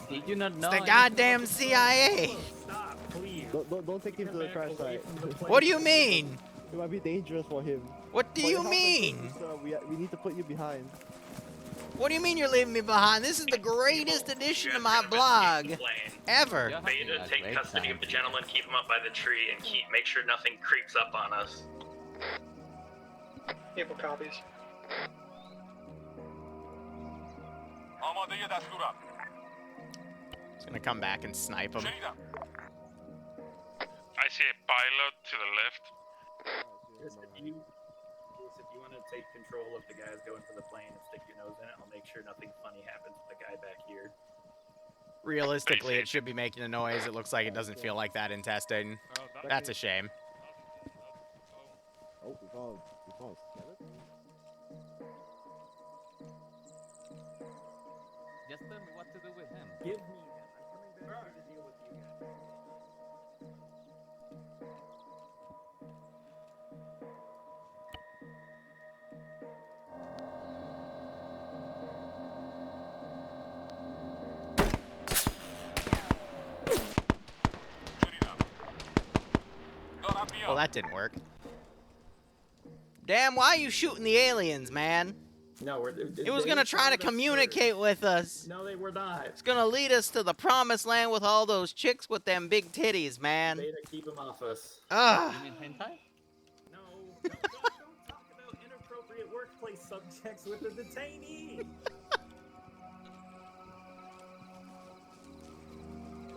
K: Did you not know?
B: It's the goddamn CIA!
C: Stop, please.
D: Don't take him to the crash site.
B: What do you mean?
D: It might be dangerous for him.
B: What do
D: For
B: you
D: your health and
B: mean?
D: safety, sir, we need to put you behind.
B: What do you mean you're leaving me behind? This is the greatest edition of my blog ever.
H: Beta, take custody of the gentleman, keep him up by the tree, and make sure nothing creeps up on us.
I: Able copies.
B: He's gonna come back and snipe him.
E: I see a pilot to the left.
C: If you want to take control of the guys going for the plane and stick your nose in it, I'll make sure nothing funny happens with the guy back here.
B: Realistically, it should be making a noise. It looks like it doesn't feel like that in testing. That's a shame.
D: Oh, we found a skeleton?
K: Just tell me what to do with him.
C: Give me him. I'm coming back here to deal with you guys.
B: Well, that didn't work. Damn, why are you shooting the aliens, man?
C: No,
B: It was gonna try to communicate with us.
C: No, they were not.
B: It's gonna lead us to the promised land with all those chicks with them big titties, man.
C: Beta, keep them off us.
B: Ugh.
K: You mean hentai?
C: No, don't talk about inappropriate workplace subjects with the detainee.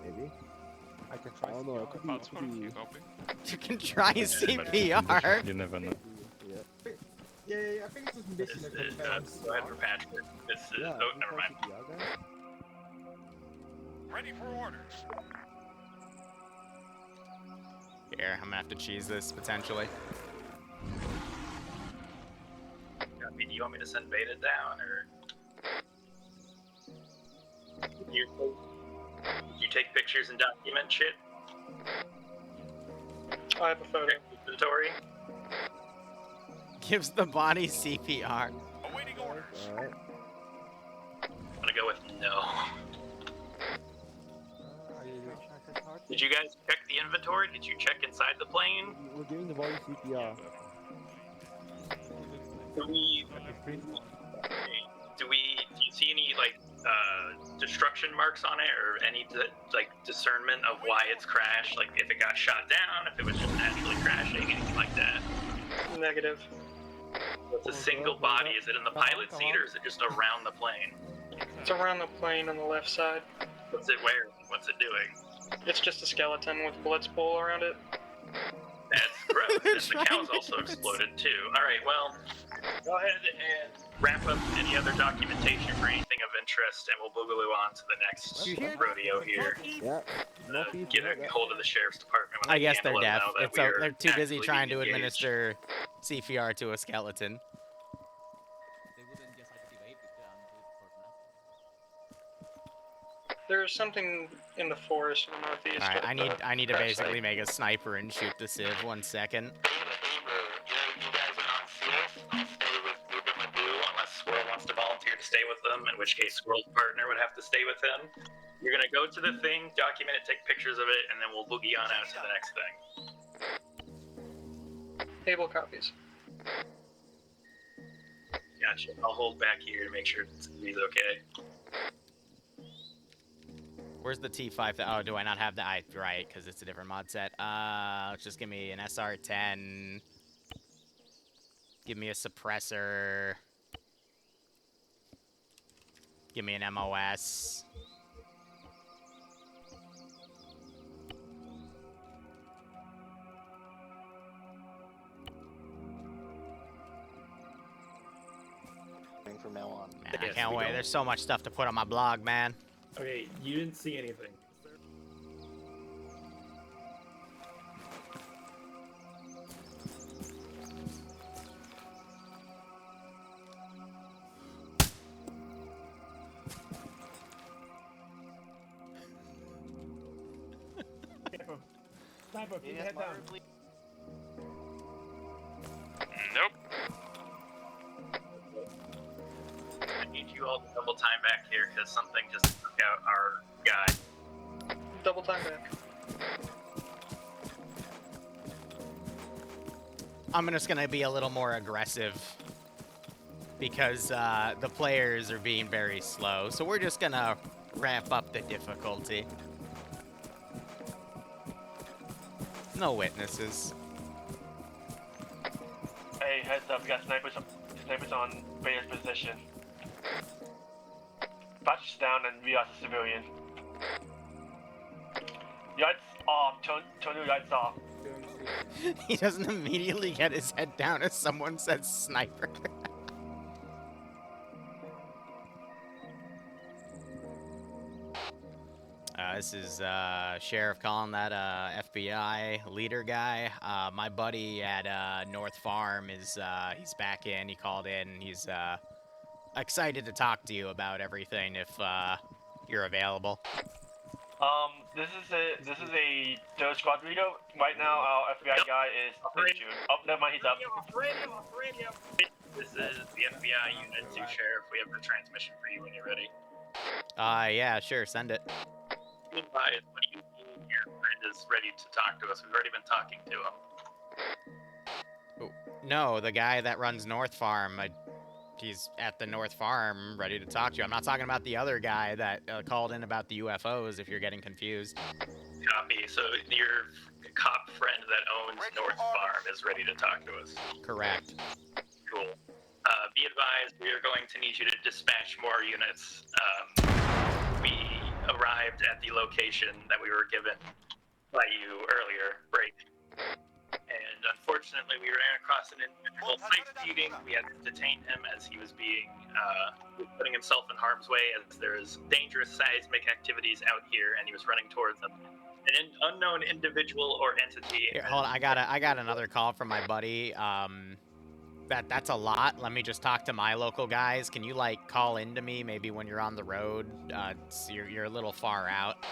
D: Maybe.
N: I can try.
D: Oh no, it could be.
B: You can try CPR.
N: You never know.
L: Yeah, I think it's just mission
H: Go ahead for Patrick. This is.
D: Yeah,
H: Oh, never mind.
A: Ready for orders.
B: Here, I'm gonna have to cheese this potentially.
H: I mean, do you want me to send Beta down, or you take pictures and document shit?
I: I have a photo.
H: Inventory.
B: Gives the body CPR.
A: Awaiting orders.
D: Alright.
H: I'm gonna go with no. Did you guys check the inventory? Did you check inside the plane?
D: We're giving the body CPR.
H: Do you see any like destruction marks on it, or any like discernment of why it's crashed? Like if it got shot down, if it was just naturally crashing, anything like that?
I: Negative.
H: It's a single body. Is it in the pilot seat, or is it just around the plane?
I: It's around the plane on the left side.
H: What's it wearing? What's it doing?
I: It's just a skeleton with bullets all around it.
H: That's gross. And the cow's also exploded too. Alright, well, go ahead and wrap up any other documentation for anything of interest, and we'll boogaloo on to the next rodeo here.
D: Yeah.
H: Get a hold of the sheriff's department. When
B: I guess they're
H: let them
B: deaf.
H: know that
B: It's
H: we are
B: they're too busy
H: actively
B: trying to
H: engaged.
B: administer CPR to a skeleton.
K: They wouldn't just activate it and do it for nothing.
I: There's something in the forest in the northeast.
B: All right,
I: of the
B: I need to
I: crash
B: basically
I: site.
B: make a sniper and shoot the Civ. 1 second.
H: You guys are on CS. I'll stay with Ruben Madu unless Squirrel wants to volunteer to stay with them, in which case Squirrel's partner would have to stay with him. You're gonna go to the thing, document it, take pictures of it, and then we'll boogie on out to the next thing.
I: Able copies.
H: Gotcha. I'll hold back here to make sure he's okay.
B: Where's the T5? Oh, do I not have the... right, because it's a different mod set. Let's just give me an SR10. Give me a suppressor. Give me an MOS.
G: From now on.
B: Man, I can't wait. There's so much stuff to put on my blog, man.
C: Okay, you didn't see anything.
F: Sniper, keep your head down.
E: Nope.
H: I need you all to double time back here because something just took out our guy.
I: Double time back.
B: I'm just gonna be a little more aggressive because the players are being very slow. So we're just gonna ramp up the difficulty. No witnesses.
M: Hey, heads up, we got snipers on Raider's position. Patch is down and we got a civilian. Lights off, turn your lights off.
B: He doesn't immediately get his head down as someone says sniper. This is Sheriff calling that FBI leader guy. My buddy at North Farm is he's back in. He called in. He's excited to talk to you about everything if you're available.
M: This is a third squad leader. Right now, our FBI guy is injured. Oh, never mind, he's up.
H: Radio. This is the FBI Unit 2 Sheriff. We have the transmission for you when you're ready.
B: Yeah, sure, send it.
H: Be advised, when your friend is ready to talk to us. We've already been talking to him.
B: No, the guy that runs North Farm. He's at the North Farm, ready to talk to you. I'm not talking about the other guy that called in about the UFOs, if you're getting confused.
H: Copy. So your cop friend that owns North Farm is ready to talk to us.
B: Correct.
H: Cool. Be advised, we are going to need you to dispatch more units. We arrived at the location that we were given by you earlier, break. And unfortunately, we ran across an individual site feeding. We had to detain him as he was being putting himself in harm's way, as there is dangerous seismic activities out here, and he was running towards them. An unknown individual or entity.
B: Here, hold on. I got another call from my buddy. That's a lot. Let me just talk to my local guys. Can you like call into me maybe when you're on the road? You're a little far out.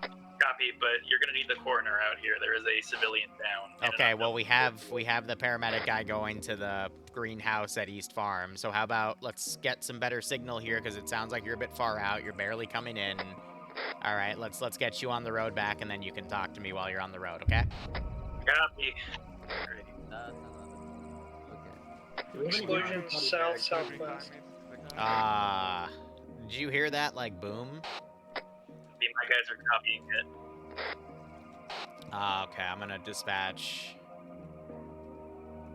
H: Copy, but you're gonna need the coroner out here. There is a civilian down.
B: Okay, well we have the paramedic guy going to the greenhouse at East Farm. So how about let's get some better signal here, because it sounds like you're a bit far out. You're barely coming in. All right, let's get you on the road back, and then you can talk to me while you're on the road. Okay?
H: Copy.
I: Explosion southwest.
B: Did you hear that? Like boom?
H: My guys are copying it.
B: Okay, I'm gonna dispatch.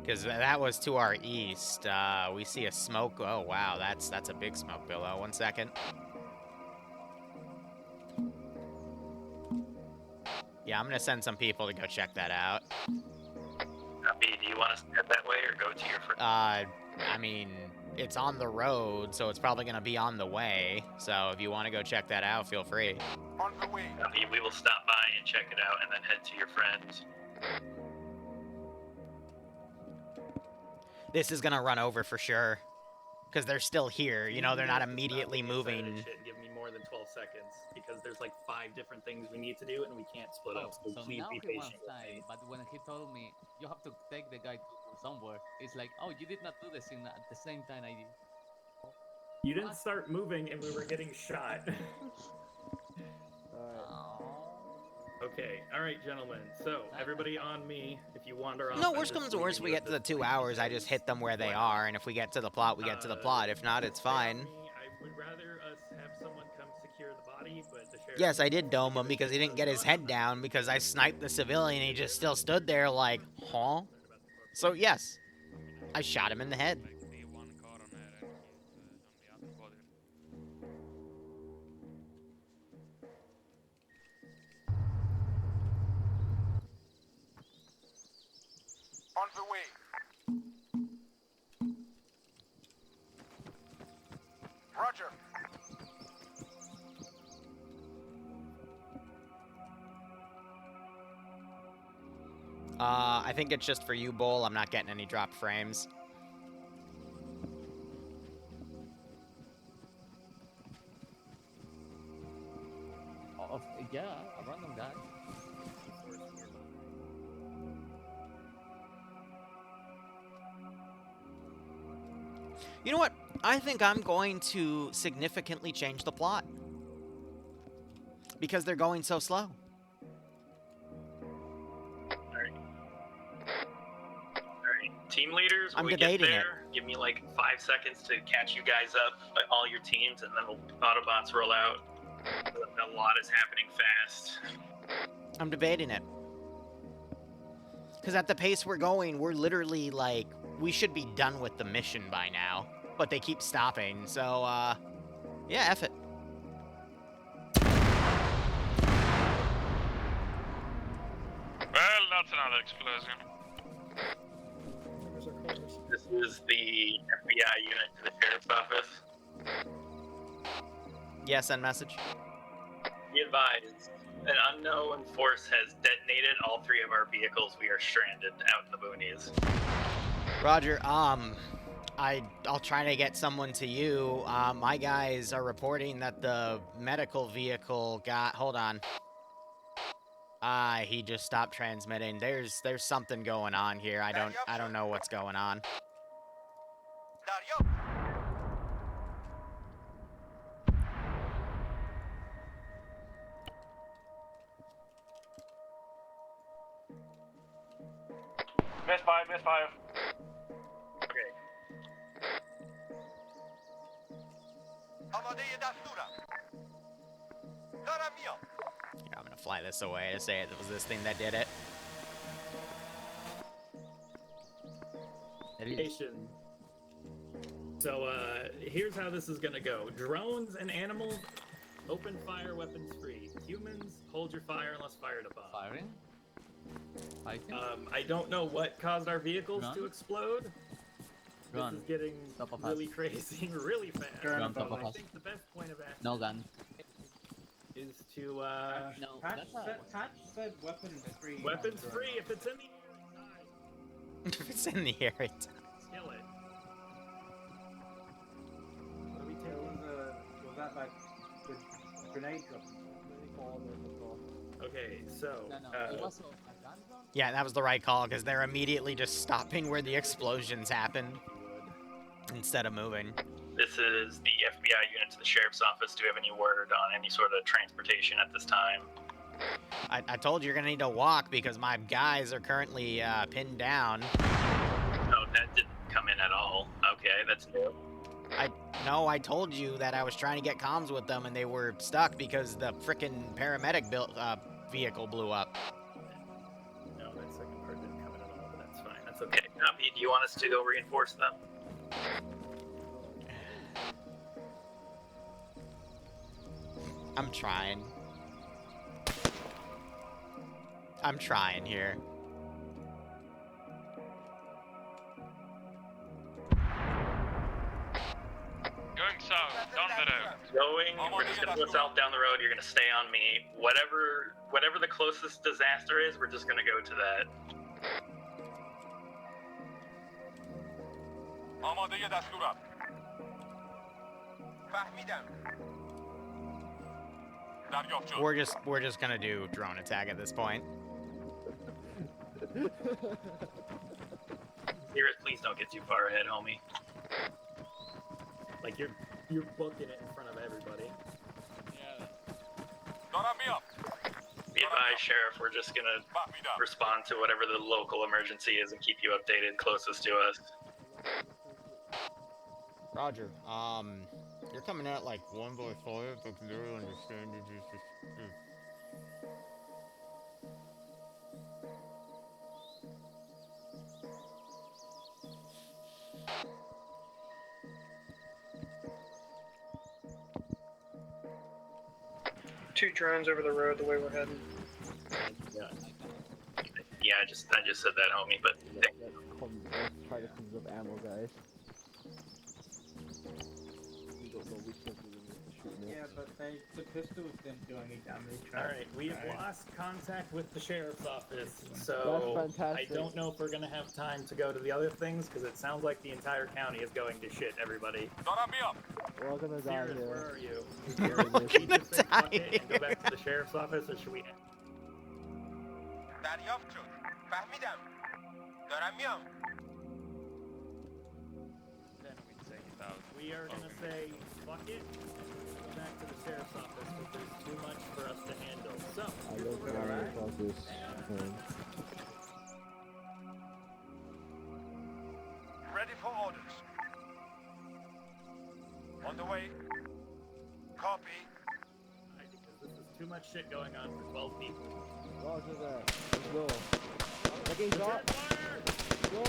B: Because that was to our east. We see a smoke. Oh wow, that's a big smoke billow. 1 second. Yeah, I'm gonna send some people to go check that out.
H: Copy. Do you want us to head that way or go to your friend?
B: I mean, it's on the road, so it's probably gonna be on the way. So if you want to go check that out, feel free.
J: On the way.
H: Copy. We will stop by and check it out, and then head to your friends.
B: This is gonna run over for sure, because they're still here. You know, they're not immediately moving.
C: Give me more than 12 seconds, because there's like 5 different things we need to do, and we can't split up. So please
K: now
C: be
K: he wants
C: patient with
K: time,
C: me.
K: but when he told me you have to take the guy to somewhere, it's like, oh, you did not do this at the same time I did.
C: You didn't start moving, and we were getting shot. Okay, all right, gentlemen. So everybody on me. If you wander off.
B: No, worst comes to worst, we get to the 2 hours. I just hit them where they are, and if we get to the plot, we get to the plot. If not, it's fine.
C: I would rather us have someone come secure the body, but the sheriff.
B: Yes, I did dome him because he didn't get his head down because I sniped the civilian and he just still stood there like, huh? So yes, I shot him in the head.
J: On the way. Roger.
B: I think it's just for you, Bull. I'm not getting any dropped frames.
K: Oh, yeah, a random guy.
B: You know what? I think I'm going to significantly change the plot. Because they're going so slow.
H: Alright. Team leaders, when
B: I'm
H: we
B: debating
H: get there, give me like 5 seconds to catch you guys up, all your teams, and then Autobots roll out. A lot is happening fast.
B: I'm debating it. Because at the pace we're going, we're literally like, we should be done with the mission by now. But they keep stopping, so, yeah, F it.
E: Well, that's another explosion.
H: This is the FBI unit to the sheriff's office.
B: Yeah, send message.
H: Be advised, an unknown force has detonated all 3 of our vehicles. We are stranded out in the boonies.
B: Roger, I'll try to get someone to you. My guys are reporting that the medical vehicle got, hold on. He just stopped transmitting. There's something going on here. I don't know what's going on.
M: Miss 5, miss 5.
H: Okay.
B: Here, I'm gonna fly this away to say it was this thing that did it.
C: Nation. So, here's how this is gonna go. Drones and animals, open fire, weapons free. Humans, hold your fire unless fired upon.
K: Firing? Fighting?
C: I don't know what caused our vehicles to explode.
K: Run.
C: This is getting
K: Top of
C: really
K: us.
C: crazy, really fast.
K: Run, top of
C: I
K: us.
C: think the best point of action
K: No gun.
C: is to,
K: No,
L: Patch
K: that's
L: said weapons free.
C: weapons free. If it's in the air,
B: If it's in the air, it's...
C: kill it.
L: What are we taking? Was that like the grenade drop?
C: Okay, so
K: it was a gun drone?
B: Yeah, that was the right call, because they're immediately just stopping where the explosions happened instead of moving.
H: This is the FBI unit to the sheriff's office. Do we have any word on any sort of transportation at this time?
B: I told you you're gonna need to walk because my guys are currently pinned down.
H: No, that didn't come in at all. Okay, that's new.
B: No, I told you that I was trying to get comms with them and they were stuck because the frickin' paramedic vehicle blew up.
C: No, that second part didn't come in at all, but that's fine. That's okay.
H: Okay, Navi, do you want us to go reinforce them?
B: I'm trying. I'm trying here.
E: Going south, down the road.
H: We're just gonna go south down the road. You're gonna stay on me. Whatever the closest disaster is, we're just gonna go to that.
J: آماده دستورم. فهمیدم. دریافت شد.
B: We're just gonna do drone attack at this point.
H: Sirius, please don't get too far ahead, homie.
C: Like you're booking it in front of everybody.
J: دارم میام.
H: Be advised, Sheriff, we're just gonna respond to whatever the local emergency is and keep you updated closest to us.
B: Roger. You're coming out like 1/5. I can really understand you just.
I: Two drones over the road the way we're heading.
H: Yeah, I just said that, homie, but
D: Let's try to conserve ammo, guys. We don't know which ones we're going to shoot next.
L: Yeah, but the pistols didn't do any damage.
C: Alright, we have lost contact with the sheriff's office, so
D: That's fantastic.
C: I don't know if we're gonna have time to go to the other things, because it sounds like the entire county is going to shit, everybody.
J: دارم میام.
D: We're all gonna die
C: Sirius,
D: here.
C: where are you?
B: We're
C: Should we
B: gonna
C: just say fuck
B: die
C: it and go back to the sheriff's office, or should we...
J: دریافت شد. فهمیدم. دارم میام.
C: Then we'd say we are gonna say fuck it and go back to the sheriff's office, because there's too much for us to handle. So,
D: I love flying across this thing.
J: for orders. On the way. Copy.
C: Because this is too much shit going on for 12 people.
D: Roger that. Let's go. Taking shot. Go.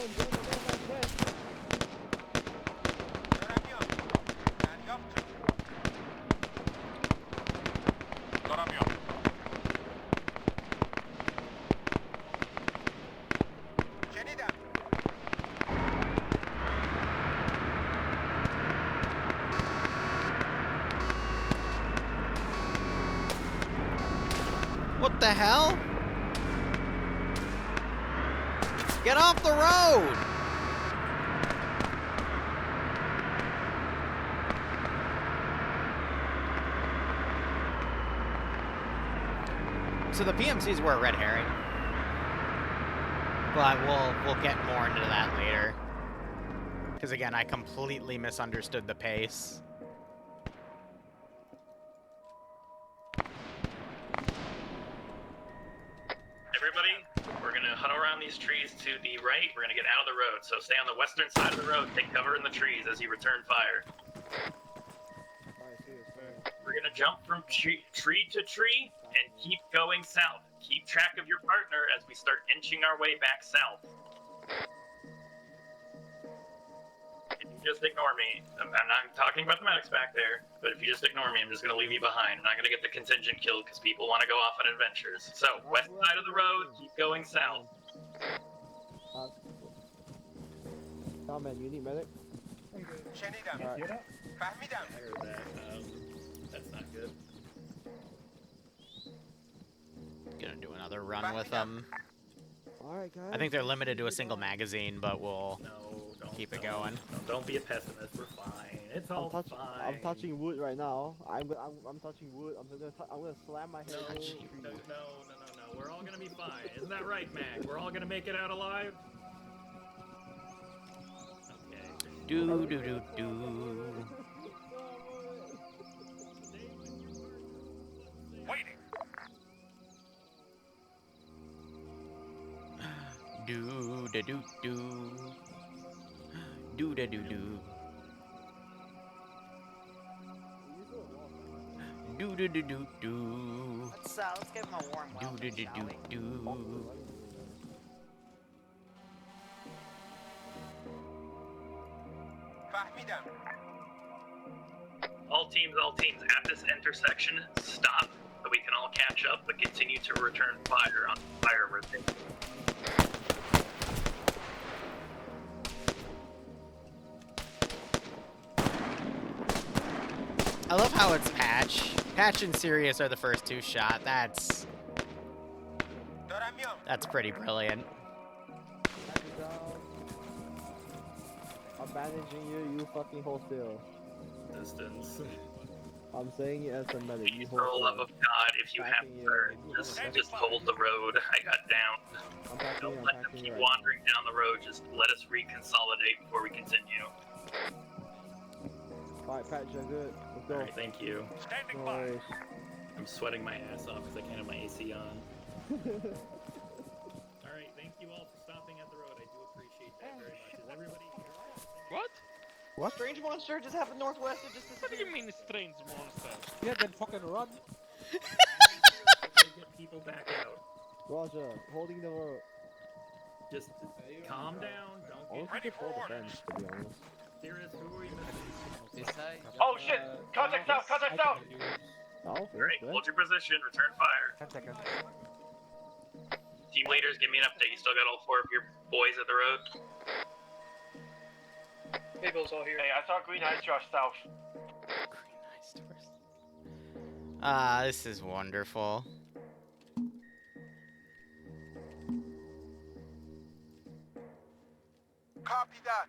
B: What the hell? Get off the road! So the PMCs were a red herring. But we'll get more into that later. Because again, I completely misunderstood the pace.
H: Everybody, we're gonna huddle around these trees to the right. We're gonna get out of the road. So stay on the western side of the road. Take cover in the trees as you return fire. We're gonna jump from tree to tree and keep going south. Keep track of your partner as we start inching our way back south. If you just ignore me, I'm not talking about the medics back there, but if you just ignore me, I'm just gonna leave you behind. I'm not gonna get the contingent killed because people want to go off on adventures. So, west side of the road, keep going south.
D: Oh man, you need medic?
J: شنیدم. فهمیدم.
C: I heard that. That's not good.
B: Gonna do another run with them.
D: Alright, guys.
B: I think they're limited to a single magazine, but we'll keep it going.
C: Don't be a pessimist. We're fine. It's all fine.
D: I'm touching wood right now. I'm touching wood. I'm gonna slam my head.
C: No. We're all gonna be fine. Isn't that right, Mac? We're all gonna make it out alive.
B: Do do do do.
J: Waiting.
B: Do da do do. Do da do do. Do do do do do.
O: Let's give him a warm welcome,
B: Do do do do do.
J: فهمیدم.
H: All teams at this intersection, stop so we can all catch up, but continue to return fire on fire rotation.
B: I love how it's Patch. Patch and Sirius are the first two shot. That's pretty brilliant.
D: I'm managing you fucking hold still.
C: Distance.
D: I'm saying it as a medic. You
H: For the love of God, if you have her, just hold the road. I got down. Don't let them keep wandering down the road. Just let us reconsolidate before we continue.
D: Alright, Patch, you're good. Let's go.
C: Alright, thank you.
J: Standing
D: by.
C: I'm sweating my ass off because I can't have my AC on. Alright, thank you all for stopping at the road. I do appreciate that very much. Is everybody here?
E: What?
O: What? Strange monster just happened northwest. It just
E: What do you mean strange monster?
N: Yeah, then fucking run.
C: Get people back out.
D: Roger, holding the road.
C: Just calm down. Don't get
J: Ready for orders.
D: To be honest.
C: serious. Who are you missing?
M: Oh shit! Contact south! Contact south!
H: Great, hold your position, return fire.
N: 10 seconds.
H: Team leaders, give me an update. You still got all 4 of your boys at the road?
I: Mabel's all here.
M: Hey, I saw green ice rush south.
B: Ah, this is wonderful.
J: Copy that.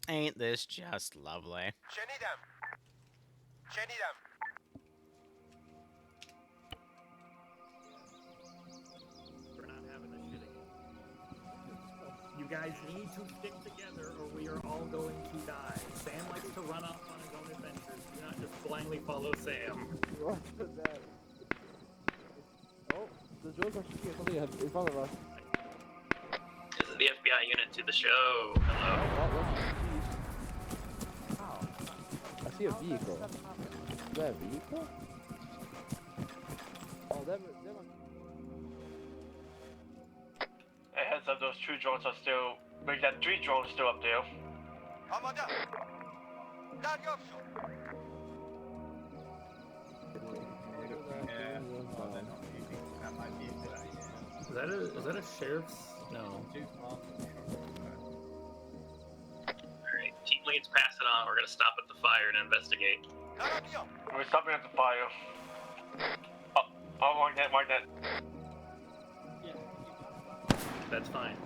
B: Ain't this just lovely?
J: شنیدم. شنیدم.
C: We're not having this shit again. You guys need to stick together or we are all going to die. Sam likes to run off on his own adventures. Do not just blindly follow Sam.
D: The drones are shooting at something in front of us.
H: This is the FBI unit to the show. Hello.
D: I see a vehicle. Is that a vehicle? Oh, that.
M: Hey, heads up, those 2 drones are still. Wait, that 3 drones still up there.
J: Commandant. Dariopsio.
C: Is that a sheriff's? No.
H: Alright, team leads pass it on. We're gonna stop at the fire and investigate.
M: We're stopping at the fire. Oh, mark that.
C: That's fine.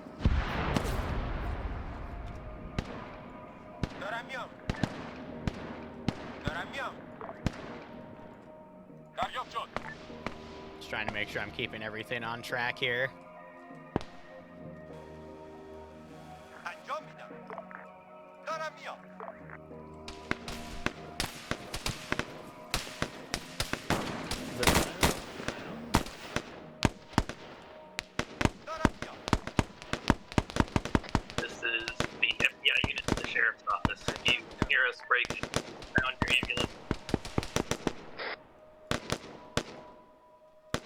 J: Doramiam. Dariopsio.
B: Just trying to make sure I'm keeping everything on track here.
J: Andromeda. Doramiam.
H: This is the FBI unit to the sheriff's office. If you hear us break, found your ambulance.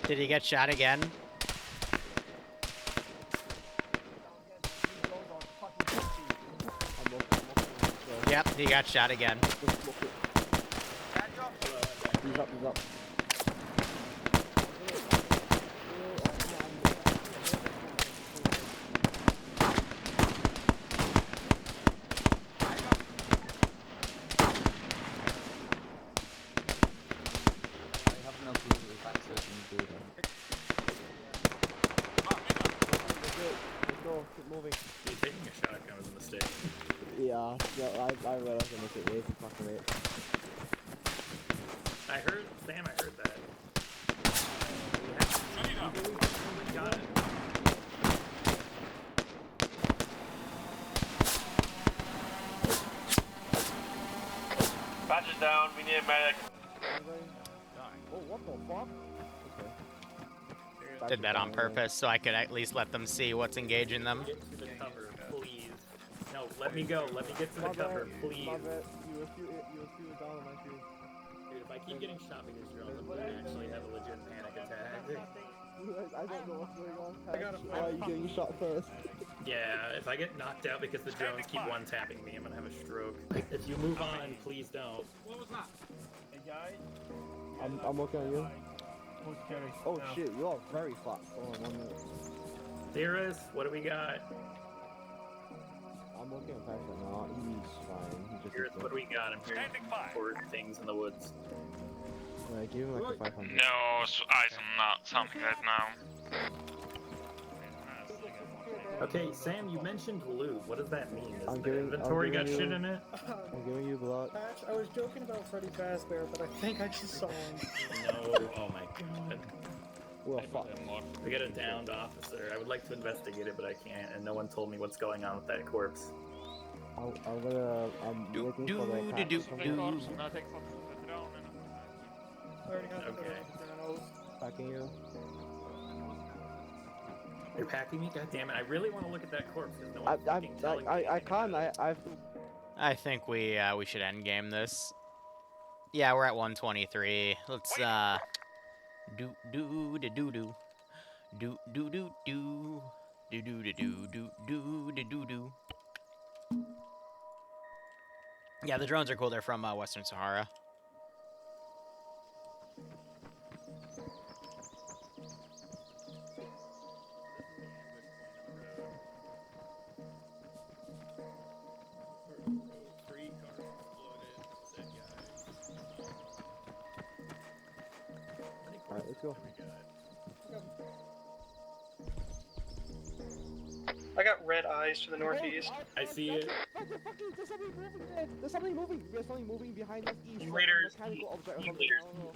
B: Did he get shot again? Yep, he got shot again.
D: He's up.
C: Moving. Taking a shotgun was a mistake.
D: Yeah, I realized I missed it way too fucking late.
C: I heard that. Got it.
M: Patch it down, we need a medic.
D: Oh, what the fuck? Okay.
B: Did that on purpose so I could at least let them see what's engaging them.
C: Get to the cover, please. No, let me go. Let me get to the cover, please.
D: You were shooting down on my shoes.
C: Dude, if I keep getting shot because drones, I'm gonna actually have a legit panic attack.
D: I don't know what's going on. Why are you getting shot first?
C: Yeah, if I get knocked out because the drones keep one-tapping me, I'm gonna have a stroke. If you move on, please don't.
F: What was that? Hey guys.
D: I'm working on you.
F: Who's carrying?
D: Oh shit, you are very fast. Hold on 1 minute.
C: Theorist, what do we got?
D: I'm working on Patrick now. He's fine. He just.
C: Theorist, what do we got? I'm hearing important things in the woods.
D: Yeah, give him like a 500.
E: No, so eyes on not something right now.
C: Okay, Sam, you mentioned loot. What does that mean? Is
D: I'm
C: the
D: giving-
C: inventory
D: I'm
C: got
D: giving
C: shit
D: you-
C: in it?
D: I'm giving you blood.
P: Patch, I was joking about Freddy Fazbear, but I think I just saw him.
C: No, oh my god.
D: Well, fuck.
C: We got a downed officer. I would like to investigate it, but I can't, and no one told me what's going on with that corpse.
D: I'm looking for the patch.
P: I already have
C: Okay.
D: Packing you.
C: You're packing me? God damn it! I really want to look at that corpse because no one's fucking telling me.
D: I can't. I have to.
B: I think we should end game this. Yeah, we're at 123. Let's do do do do do do do do do do do do do do do do. Yeah, the drones are cool. They're from Western Sahara.
D: Alright, let's go.
I: I got red eyes to the northeast.
C: I see it.
D: There's something moving there. There's something moving. There's something moving behind us east.
H: Team leaders,
D: Mechanical object or
H: team
D: something.
H: leaders.
D: I don't know.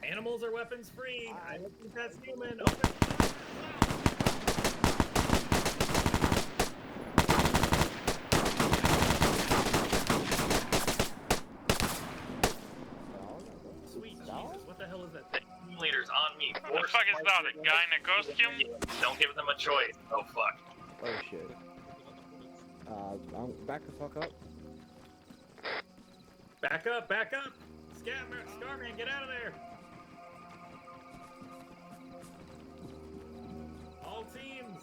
C: Animals are weapons free. I don't think that's human. Open. Sweet Jesus, what
E: got a guy in a costume.
M: Don't give them a choice. Oh fuck.
D: Oh shit. I'm back the fuck up.
C: Back up, back up! Scarman, get out of there! All teams!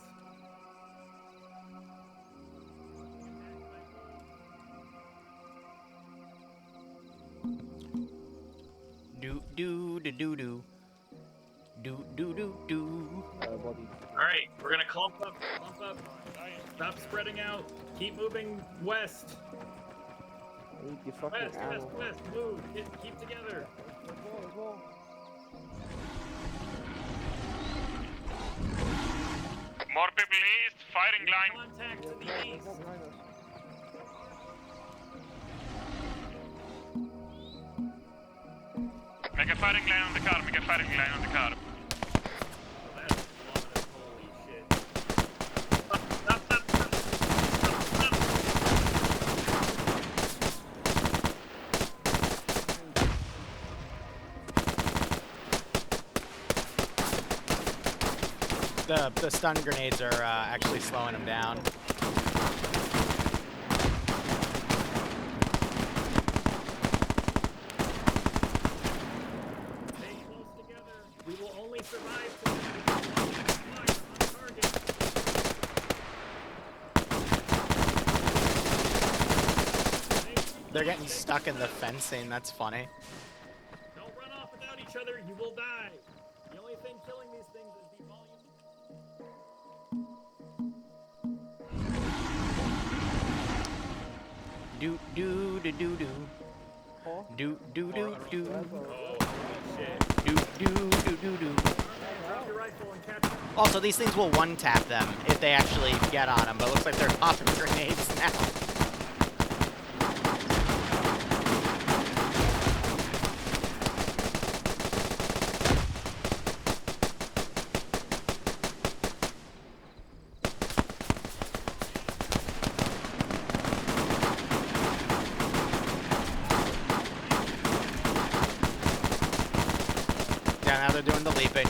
B: Do do do do do. Do do do do.
C: Alright, we're gonna clump up, Stop spreading out. Keep moving west.
D: I need the fucking
C: West,
D: ammo.
C: west, move. Keep together.
E: More people east, firing line.
C: Contact to the east.
E: Make a firing line on the car, make a firing line on the car.
B: The stun grenades are actually slowing them down.
C: Stay close together. We will only survive on target.
B: They're getting stuck in the fencing. That's funny.
C: Don't run off without each other. You will die. The only thing killing these things is the volume.
B: Do do do do do. Do do do do. Do do do do do.
C: Drop your rifle and catch them.
B: Also, these things will one-tap them if they actually get on them, but it looks like they're popping grenades now. Yeah, now they're doing the leaping.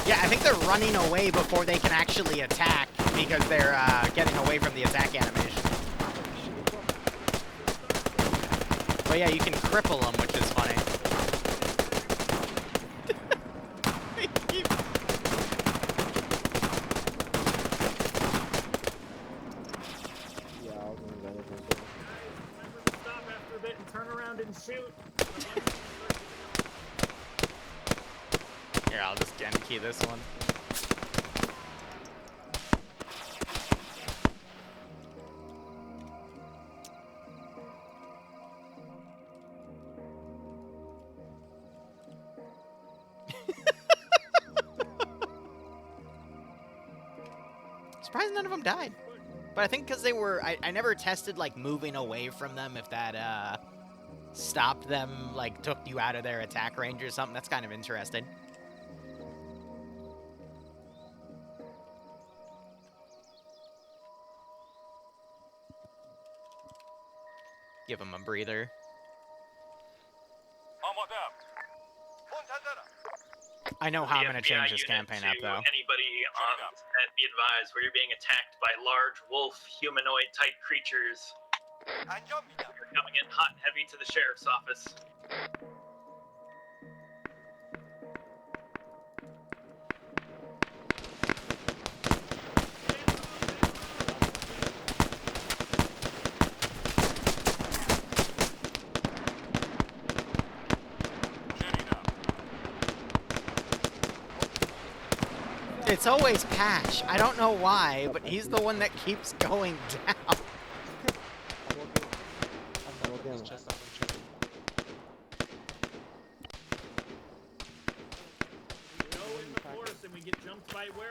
B: Yeah, I think they're running away before they can actually attack because they're getting away from the attack animation. But yeah, you can cripple them, which is funny.
D: Yeah, I was gonna go with
C: Remember to stop after a bit and turn around and shoot.
B: Here, I'll just again key this one. Surprised none of them died. But I think because they were, I never tested like moving away from them if that stopped them, like took you out of their attack range or something. That's kind of interesting. Give them a breather. I know how I'm going to change this campaign up, though.
M: Anybody be advised, where you're being attacked by large wolf humanoid type creatures. You're coming in hot and heavy to the sheriff's office.
B: It's always Patch. I don't know why, but he's the one that keeps going down.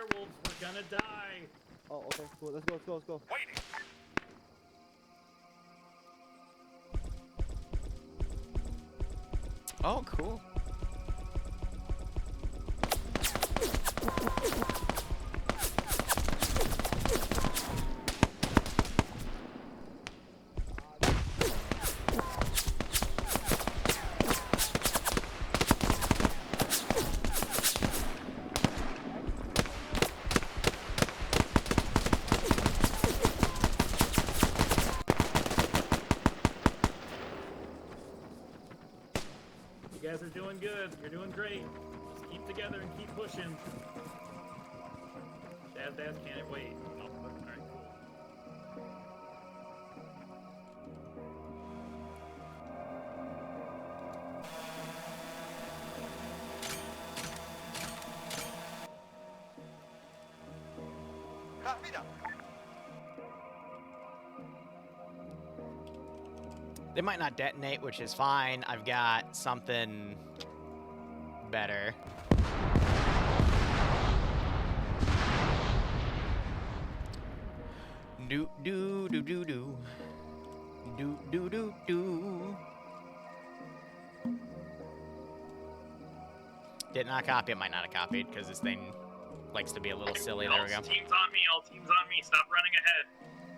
C: werewolves. We're gonna die.
D: Oh, okay, cool. Let's go, let's go, let's go.
J: Waiting.
B: Oh, cool.
C: You guys are doing good. You're doing great. Just keep together and keep pushing. Daz can't wait. Oh, alright, cool.
J: Rápida.
B: They might not detonate, which is fine. I've got something better. Do do do do do. Do do do do. Did not copy it. Might not have copied because this thing likes to be a little silly. There we go.
M: All teams on me. All teams on me. Stop running ahead.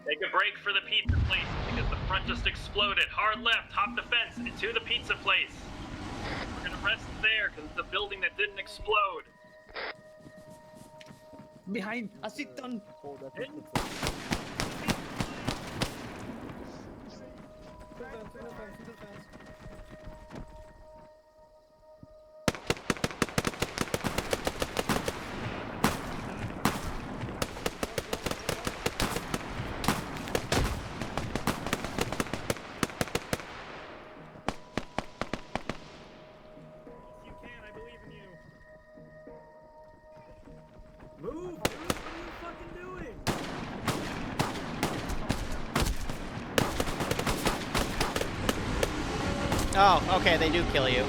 M: Take a break for the pizza place because the front just exploded. Hard left, hop the fence, into the pizza place. We're gonna rest there because it's a building that didn't explode.
K: Behind, a sit down.
D: Hold that
C: Hey.
D: pizza place.
P: Through the fence.
C: Yes, you can. I believe in you. Move! What are you fucking doing?
B: Oh, okay. They do kill you.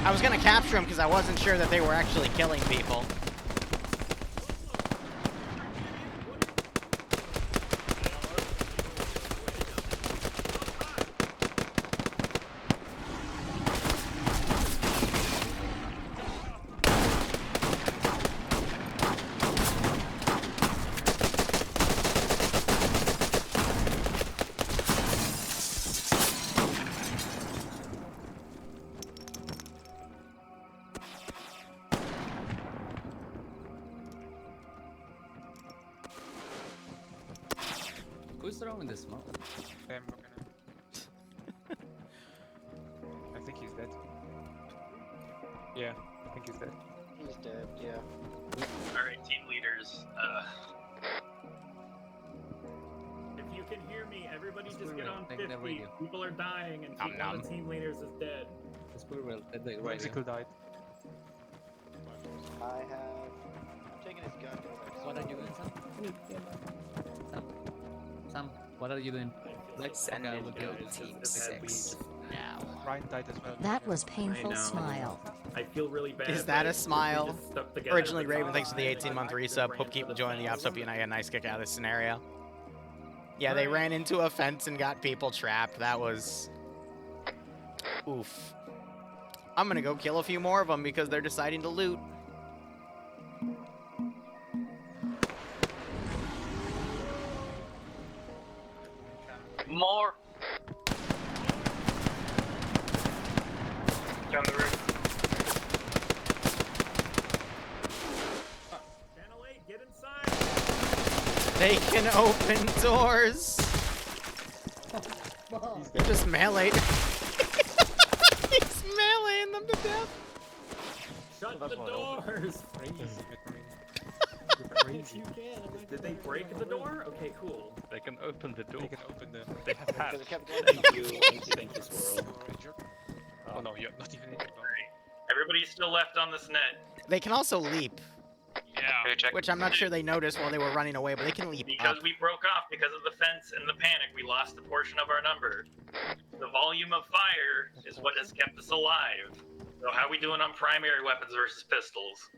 B: I was gonna capture them because I wasn't sure that they were actually killing people.
K: Who's throwing the smoke?
N: I'm looking at. I think he's dead. Yeah, I think he's dead.
G: He's dead, yeah.
M: Alright, team leaders.
C: If you can hear me, everybody just get on
K: Take the
C: 50.
K: radio.
C: People are dying and
B: Nom
C: one
B: nom.
C: of the team leaders is dead.
K: The squirrel, take the radio.
N: Mexico died.
G: I'm taking his gun.
K: What are you doing, Sam? Sam, what are you doing?
B: Let's send
K: Okay,
B: in
K: look
B: go
K: at
B: Team
K: this.
B: 6 now.
N: Ryan died as well.
Q: That was painful smile.
C: I feel really bad.
B: Is that
C: but
B: a smile?
C: we just stuck together.
B: Originally Raven, thanks for the 18-month resub. Hope keep enjoying the ops. Hope you and I get a nice kick out of this scenario. Yeah, they ran into a fence and got people trapped. That was... oof. I'm gonna go kill a few more of them because they're deciding to loot.
M: More! Down the roof.
C: Channel 8, get inside!
B: They can open doors! He just meleeed. He's meleeing them to death.
C: Shut the doors!
P: If you can.
C: Did they break the door? Okay, cool.
E: They can open the door.
N: They can open the...
E: They have hats.
C: Thank you, Squirrel.
N: Oh no, you're not even in the door.
M: Everybody's still left on this net.
B: They can also leap.
M: Yeah.
B: Which I'm not sure they noticed while they were running away, but they can leap
M: Because
B: up.
M: we broke off because of the fence and the panic, we lost a portion of our number. The volume of fire is what has kept us alive. So how we doing on primary weapons versus pistols?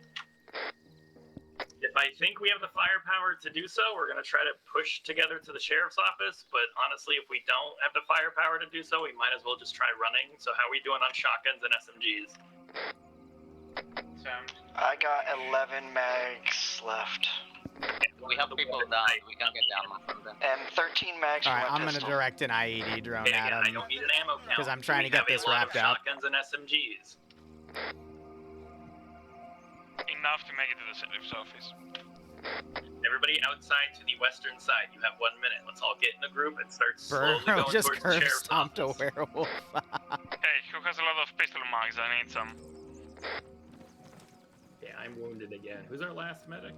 M: If I think we have the firepower to do so, we're going to try to push together to the sheriff's office, but honestly, if we don't have the firepower to do so, we might as well just try running. So how are we doing on shotguns and SMGs?
G: I got 11 mags left.
K: We have people down. We can get the ammo from them.
G: And 13 mags
B: All
G: for
B: right,
G: my
B: I'm going to
G: pistol.
B: direct an IED drone
M: Okay,
B: at
M: again, I
B: him.
M: don't need an ammo count.
B: Because I'm trying to get this wrapped
M: We
B: up.
M: have a lot of shotguns and SMGs.
E: Enough to make it to the sheriff's office.
M: Everybody outside to the western side. You have 1 minute. Let's all get in a group and start slowly
B: Burrow
M: going
B: just
M: towards the
B: curb
M: sheriff's
B: stomped a
M: office.
B: werewolf.
E: Hey, who has a lot of pistol mags? I need some.
C: Yeah, I'm wounded again. Who's our last medic?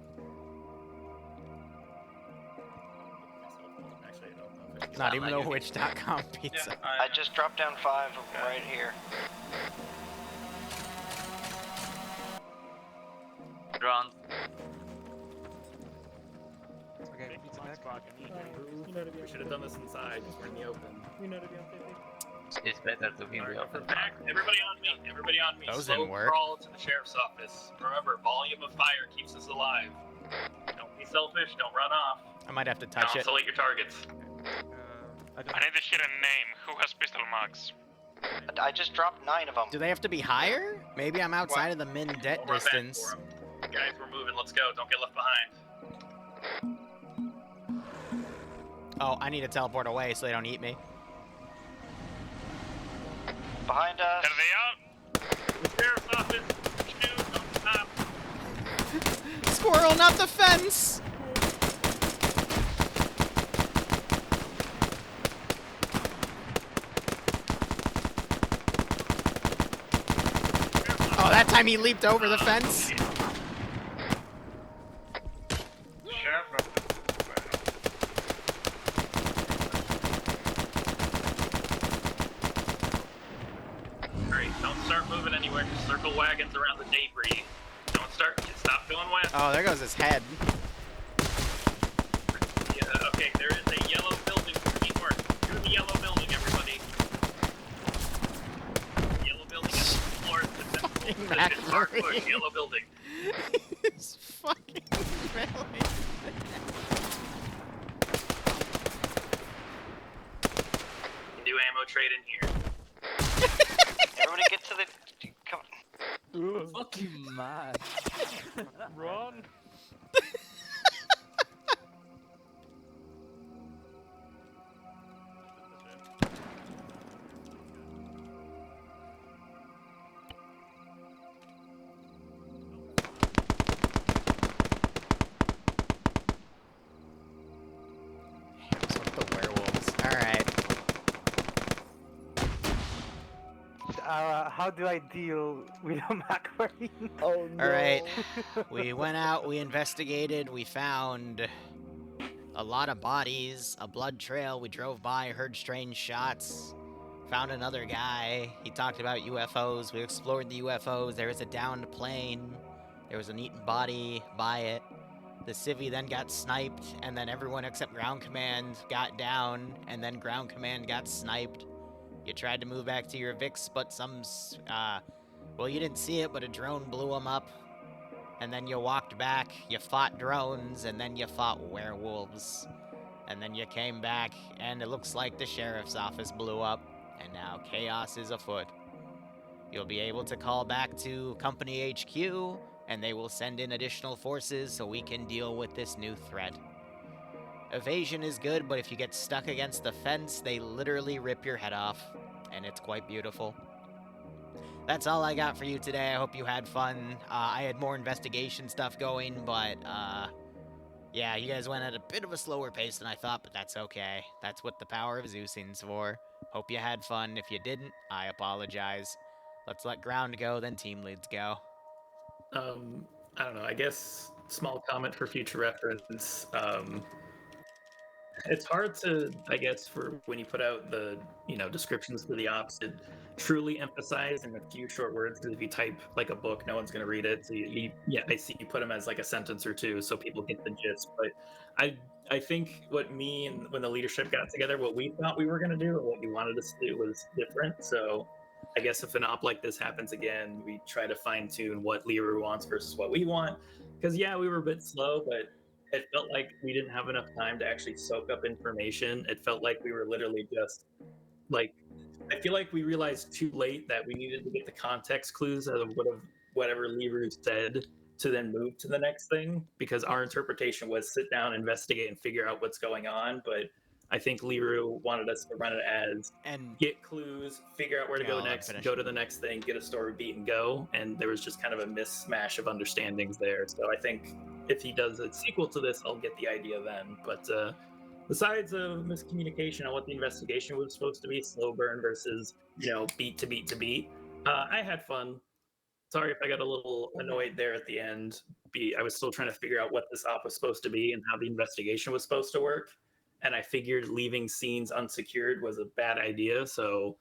C: Actually, I don't know if it's
B: Not even the Witch.com pizza.
G: I just dropped down 5 of them right here.
K: Drone.
N: Okay, pizza back.
C: We should have done this inside because we're in the open.
P: We know to be on safety.
K: It's better to be in the open.
M: Everybody on me. Everybody on me.
B: Those
M: Slow
B: didn't work.
M: crawl to the sheriff's office. Remember, volume of fire keeps us alive. Don't be selfish. Don't run off.
B: I might have to touch it.
M: Consolate your targets.
E: I need to hear a name. Who has pistol mags?
G: I just dropped 9 of them.
B: Do they have to be higher? Maybe I'm outside of the min-det
M: We'll run back
B: distance.
M: for 'em. Guys, we're moving. Let's go. Don't get left behind.
B: Oh, I need to teleport away so they don't eat me.
G: Behind us.
E: There they are.
M: The sheriff's office. Shoot. Don't stop.
B: Squirrel, not the fence! Oh, that time he leaped over the fence.
M: Great. Don't start moving anywhere. Just circle wagons around the debris. Don't start. Stop going west.
B: Oh, there goes his head.
M: Yeah, okay, there is a yellow building. Teamwork. To the yellow building, everybody. Yellow building is the floor. It's hard push. Yellow building.
B: It's fucking really.
M: You can do ammo trade in here.
G: Everybody get to the... Come on.
K: Fucking mad.
N: Run!
B: The werewolves. Alright.
R: How do I deal with a MacBrain?
D: Oh no.
B: Alright. We went out, we investigated, we found a lot of bodies, a blood trail, we drove by, heard strange shots, found another guy, he talked about UFOs, we explored the UFOs, there was a downed plane, there was an eaten body by it. The civvy then got sniped, and then everyone except Ground Command got down, and then Ground Command got sniped. You tried to move back to your Vix, but well, you didn't see it, but a drone blew them up. And then you walked back, you fought drones, and then you fought werewolves. And then you came back, and it looks like the sheriff's office blew up, and now chaos is afoot. You'll be able to call back to Company HQ, and they will send in additional forces so we can deal with this new threat. Evasion is good, but if you get stuck against the fence, they literally rip your head off, and it's quite beautiful. That's all I got for you today. I hope you had fun. I had more investigation stuff going, but yeah, you guys went at a bit of a slower pace than I thought, but that's okay. That's what the power of Zeusing's for. Hope you had fun. If you didn't, I apologize. Let's let ground go, then team leads go.
C: I don't know. I guess small comment for future reference. It's hard to, I guess, for when you put out the descriptions for the ops. truly emphasized in a few short words. Because if you type like a book, no one's going to read it. So I see you put them as like a sentence or two, so people get the gist. But I think what me and when the leadership got together, what we thought we were going to do and what we wanted us to do was different. So I guess if an op like this happens again, we try to fine tune what Liru wants versus what we want. Because yeah, we were a bit slow, but it felt like we didn't have enough time to actually soak up information. It felt like we were literally just like, I feel like we realized too late that we needed to get the context clues out of whatever Liru said to then move to the next thing, because our interpretation was sit down, investigate, and figure out what's going on. But I think Liru wanted us to run it as get clues, figure out where to go next, go to the next thing, get a story beat, and go. And there was just kind of a mismatch of understandings there. So I think if he does a sequel to this, I'll get the idea then. But besides a miscommunication on what the investigation was supposed to be, slow burn versus beat to beat to beat, I had fun. Sorry if I got a little annoyed there at the end. I was still trying to figure out what this op was supposed to be and how the investigation was supposed to work. And I figured leaving scenes unsecured was a bad idea. So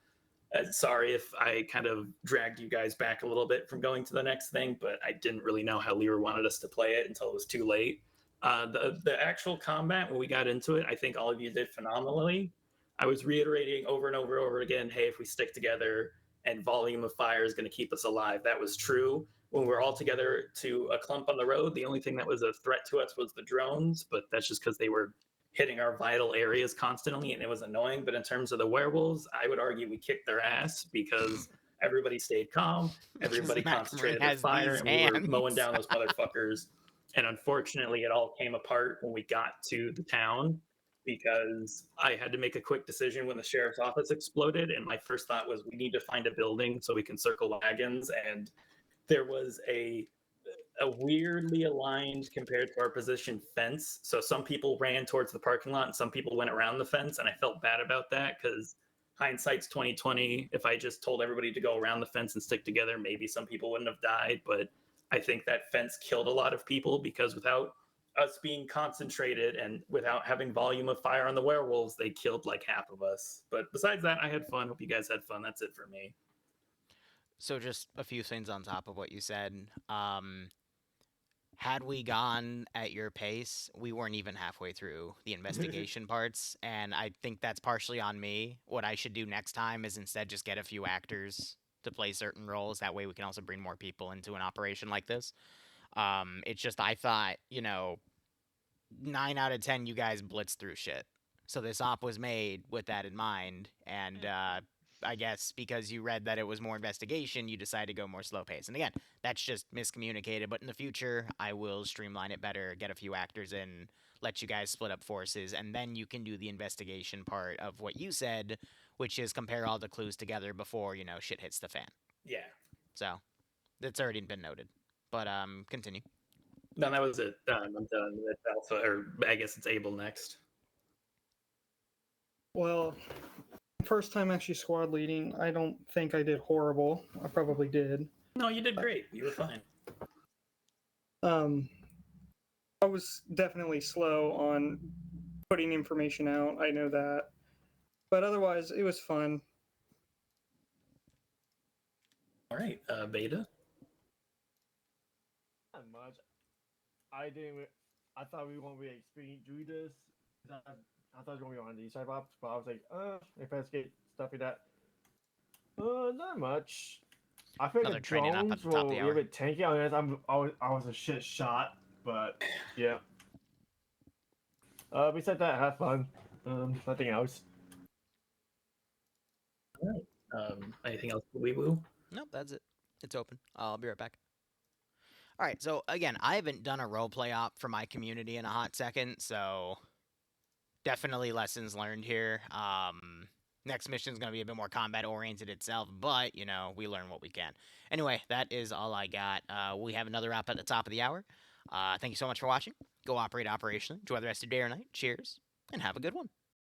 C: sorry if I kind of dragged you guys back a little bit from going to the next thing, but I didn't really know how Liru wanted us to play it until it was too late. The actual combat, when we got into it, I think all of you did phenomenally. I was reiterating over and over and over again, hey, if we stick together and volume of fire is going to keep us alive. That was true. When we're all together to a clump on the road, the only thing that was a threat to us was the drones, but that's just because they were hitting our vital areas constantly and it was annoying. But in terms of the werewolves, I would argue we kicked their ass because everybody stayed calm, everybody concentrated on fire, and we were mowing down those motherfuckers. And unfortunately, it all came apart when we got to the town because I had to make a quick decision when the sheriff's office exploded. And my first thought was, we need to find a building so we can circle wagons. And there was a weirdly aligned compared to our position fence. So some people ran towards the parking lot and some people went around the fence. And I felt bad about that because hindsight's 2020. If I just told everybody to go around the fence and stick together, maybe some people wouldn't have died. But I think that fence killed a lot of people because without us being concentrated and without having volume of fire on the werewolves, they killed like half of us. But besides that, I had fun. Hope you guys had fun. That's it for me.
B: So just a few things on top of what you said. Had we gone at your pace, we weren't even halfway through the investigation parts, and I think that's partially on me. What I should do next time is instead just get a few actors to play certain roles. That way we can also bring more people into an operation like this. It's just I thought, 9 out of 10 you guys blitzed through shit. So this op was made with that in mind, and I guess because you read that it was more investigation, you decided to go more slow pace. And again, that's just miscommunicated, but in the future, I will streamline it better, get a few actors in, let you guys split up forces, and then you can do the investigation part of what you said, which is compare all the clues together before, shit hits the fan.
C: Yeah.
B: So, that's already been noted. But, continue.
C: No, that was it. I'm done with Alpha, or I guess it's Abel next.
P: Well, first time actually squad leading, I don't think I did horrible. I probably did.
C: No, you did great. You were fine.
P: I was definitely slow on putting information out. I know that. But otherwise, it was fun.
C: All right, Beta.
F: Not much. I thought we were going to be experienced druidas. I thought it was going to be on these type ops, but I was like, investigate stuff like that. Not much. I feel like the drones were a little bit tanky. I was a shit shot, but yeah. Besides that, have fun. Nothing else.
C: All right. Anything else for Wee-Woo?
B: Nope, that's it. It's open. I'll be right back. All right, so again, I haven't done a roleplay op for my community in a hot second, so definitely lessons learned here. Next mission is going to be a bit more combat-oriented itself, but, we learn what we can. Anyway, that is all I got. We have another op at the top of the hour. Thank you so much for watching. Go operate operationally. Enjoy the rest of your day or night. Cheers, and have a good one.